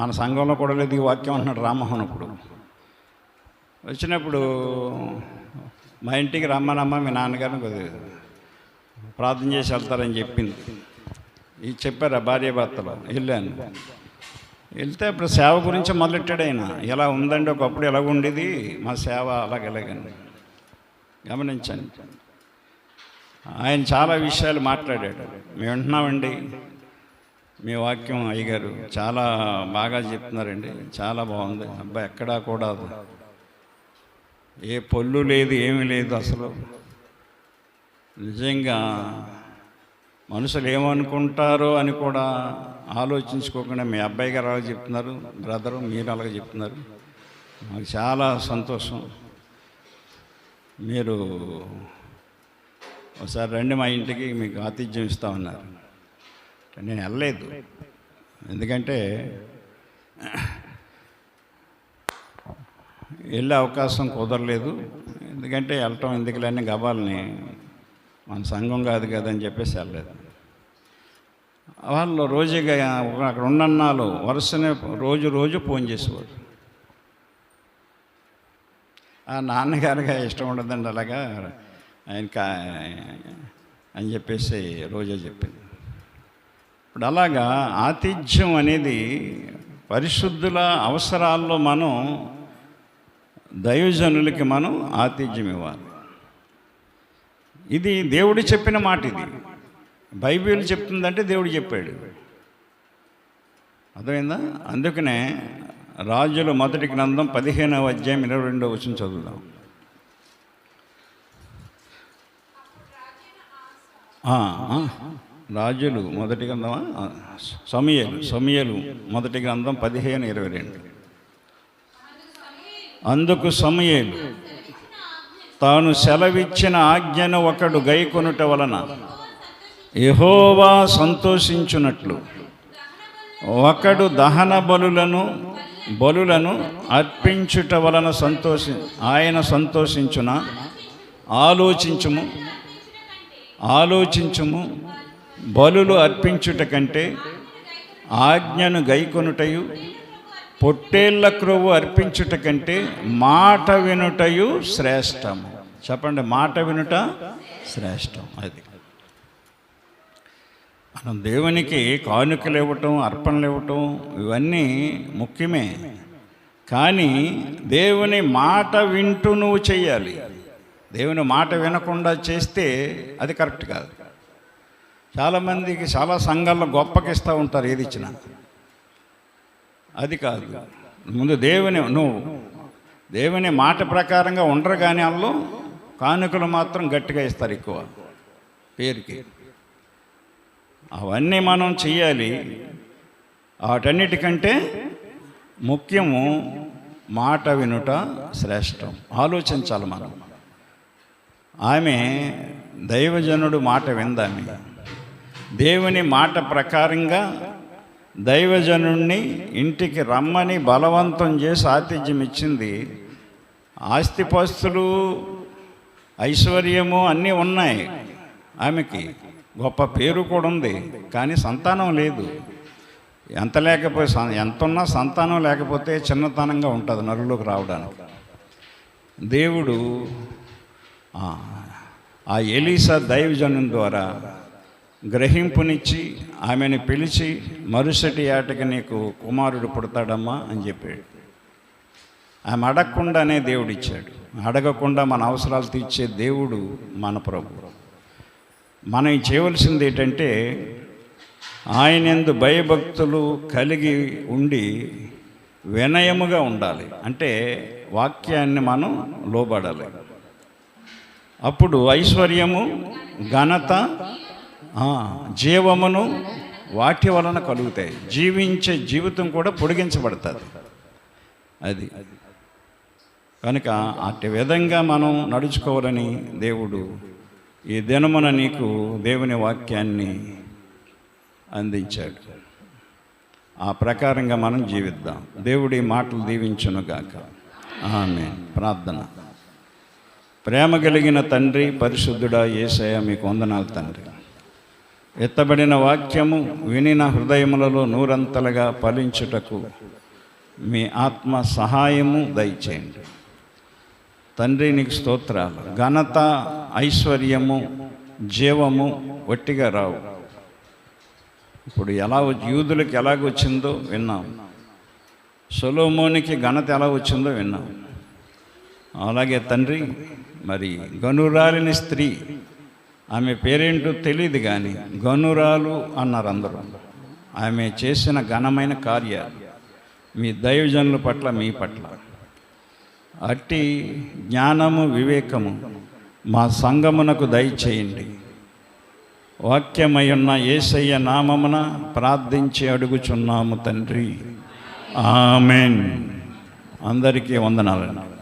మన సంఘంలో కూడా లేదు ఈ వాక్యం అంటున్నాడు రామ్మోహన్. అప్పుడు వచ్చినప్పుడు మా ఇంటికి రమ్మనమ్మ, మీ నాన్నగారిని కొద్దిగా ప్రార్థన చేసి వెళ్తారని చెప్పింది. ఇది చెప్పారు భార్యాభర్తలు. వెళ్ళాను. వెళ్తే ఇప్పుడు సేవ గురించి మొదలెట్టాడు ఆయన. ఎలా ఉందండి, ఒకప్పుడు ఎలాగ ఉండేది మా సేవ, అలాగెలాగండి. గమనించండి, ఆయన చాలా విషయాలు మాట్లాడాడు. మేము వింటున్నామండి మీ వాక్యం, అయ్యగారు చాలా బాగా చెప్తున్నారండి, చాలా బాగుంది. అబ్బాయి ఎక్కడా కూడా ఏ పొల్లు లేదు, ఏమీ లేదు. అసలు నిజంగా మనుషులు ఏమనుకుంటారో అని కూడా ఆలోచించుకోకుండా మీ అబ్బాయి గారు అలాగే చెప్తున్నారు, బ్రదరు మీరు అలాగే చెప్తున్నారు. మాకు చాలా సంతోషం. మీరు ఒకసారి రండి మా ఇంటికి, మీకు ఆతిథ్యం ఇస్తామన్నారు. నేను వెళ్ళలేదు, ఎందుకంటే వెళ్ళే అవకాశం కుదరలేదు. ఎందుకంటే వెళ్ళటం ఎందుకులన్నీ గబాలని, మన సంఘం కాదు కదని చెప్పేసి వెళ్ళలేదు. వాళ్ళు రోజుగా అక్కడ ఉన్నన్నాళ్ళు వరుసనే రోజు ఫోన్ చేసేవాడు. ఆ నాన్నగారిగా ఇష్టం ఉండదండి అలాగా ఆయనకి అని చెప్పేసి రోజే చెప్పింది. ఇప్పుడు అలాగా ఆతిథ్యం అనేది పరిశుద్ధుల అవసరాల్లో మనం దైవజనులకి మనం ఆతిథ్యం ఇవ్వాలి. ఇది దేవుడు చెప్పిన మాట. ఇది బైబిల్ చెప్తుందంటే దేవుడు చెప్పాడు. అర్థమైందా? అందుకనే రాజుల మొదటి గ్రంథం 15వ అధ్యాయం 22వ వచనం చదువుదాం. రాజులు మొదటి గ్రంథమా? సమూయేలు మొదటి గ్రంథం 15:22. అందుకు సమూయేలు తాను సెలవిచ్చిన ఆజ్ఞను ఒకడు గైకొనుట వలన యెహోవా సంతోషించునట్లు ఒకడు దహన బలులను అర్పించుట వలన ఆయన సంతోషించున. ఆలోచించుము, బలులు అర్పించుట కంటే ఆజ్ఞను గైకొనుటయు పొట్టేళ్ల క్రొవ్వు అర్పించుట కంటే మాట వినుటయు శ్రేష్టము. చెప్పండి, మాట వినుట శ్రేష్టం. అది మనం దేవునికి కానుకలు ఇవ్వటం, అర్పణలు ఇవ్వటం ఇవన్నీ ముఖ్యమే. కానీ దేవుని మాట వింటూ నువ్వు చెయ్యాలి. దేవుని మాట వినకుండా చేస్తే అది కరెక్ట్ కాదు. చాలామందికి చాలా సంఘాల్లో గొప్పకి ఇస్తూ ఉంటారు ఏది ఇచ్చినా. అది కాదు. ముందు నువ్వు దేవుని మాట ప్రకారంగా ఉండరు, కానీ వాళ్ళు కానుకలు మాత్రం గట్టిగా ఇస్తారు ఎక్కువ పేరుకి. అవన్నీ మనం చెయ్యాలి. వాటన్నిటికంటే ముఖ్యము మాట వినుట శ్రేష్టం. ఆలోచించాలి మనం. ఆమె దైవజనుడు మాట విందామె. దేవుని మాట ప్రకారంగా దైవజనుణ్ణి ఇంటికి రమ్మని బలవంతం చేసి ఆతిథ్యం ఇచ్చింది. ఆస్తిపాస్తులు, ఐశ్వర్యము అన్నీ ఉన్నాయి ఆమెకి, గొప్ప పేరు కూడా ఉంది. కానీ సంతానం లేదు. ఎంత ఉన్నా సంతానం లేకపోతే చిన్నతనంగా ఉంటుంది నరులోకి రావడానికి. దేవుడు ఆ ఎలీసా దైవజనుని ద్వారా గ్రహింపునిచ్చి ఆమెను పిలిచి మరుసటి ఏటకి నీకు కుమారుడు పుడతాడమ్మా అని చెప్పాడు. ఆమె అడగకుండానే దేవుడు ఇచ్చాడు. అడగకుండా మన అవసరాలు తీర్చే దేవుడు మన ప్రభు. మనం చేయవలసింది ఏంటంటే ఆయనందు భయభక్తులు కలిగి ఉండి వినయముగా ఉండాలి. అంటే వాక్యాన్ని మనం లోబడాలి. అప్పుడు ఐశ్వర్యము, ఘనత, జీవమును వాటి వలన కలుగుతాయి. జీవించే జీవితం కూడా పొడిగించబడుతుంది. అది కనుక అట్టి విధంగా మనం నడుచుకోవాలని దేవుడు ఈ దినమున నీకు దేవుని వాక్యాన్ని అందించాడు. ఆ ప్రకారంగా మనం జీవిద్దాం. దేవుడి మాటలు దీవించునుగాక. ఆమేన్. ప్రార్థన. ప్రేమ కలిగిన తండ్రి, పరిశుద్ధుడా యేసయ్య, మీకు వందనాలు తండ్రి. ఎత్తబడిన వాక్యము వినిన హృదయములలో నూరంతలుగా ఫలించుటకు మీ ఆత్మ సహాయము దయచేయండి తండ్రి. నీకు స్తోత్రాలు. ఘనత, ఐశ్వర్యము, జీవము వట్టిగా రావు. ఇప్పుడు యూదులకు ఎలాగొచ్చిందో విన్నాం. సొలొమోనుకి ఘనత ఎలా వచ్చిందో విన్నాం. అలాగే తండ్రి, మరి గనురాలిని స్త్రీ, ఆమె పేరేంటో తెలియదు కానీ గనురాలు అన్నారు అందరూ. ఆమె చేసిన ఘనమైన కార్యాలు మీ దైవజనుల పట్ల, మీ పట్ల అట్టి జ్ఞానము, వివేకము మా సంఘమునకు దయచేయండి. వాక్యమయున్న యేసయ్య నామమున ప్రార్థించి అడుగుచున్నాము తండ్రి. ఆమేన్. అందరికీ వందనాలండి.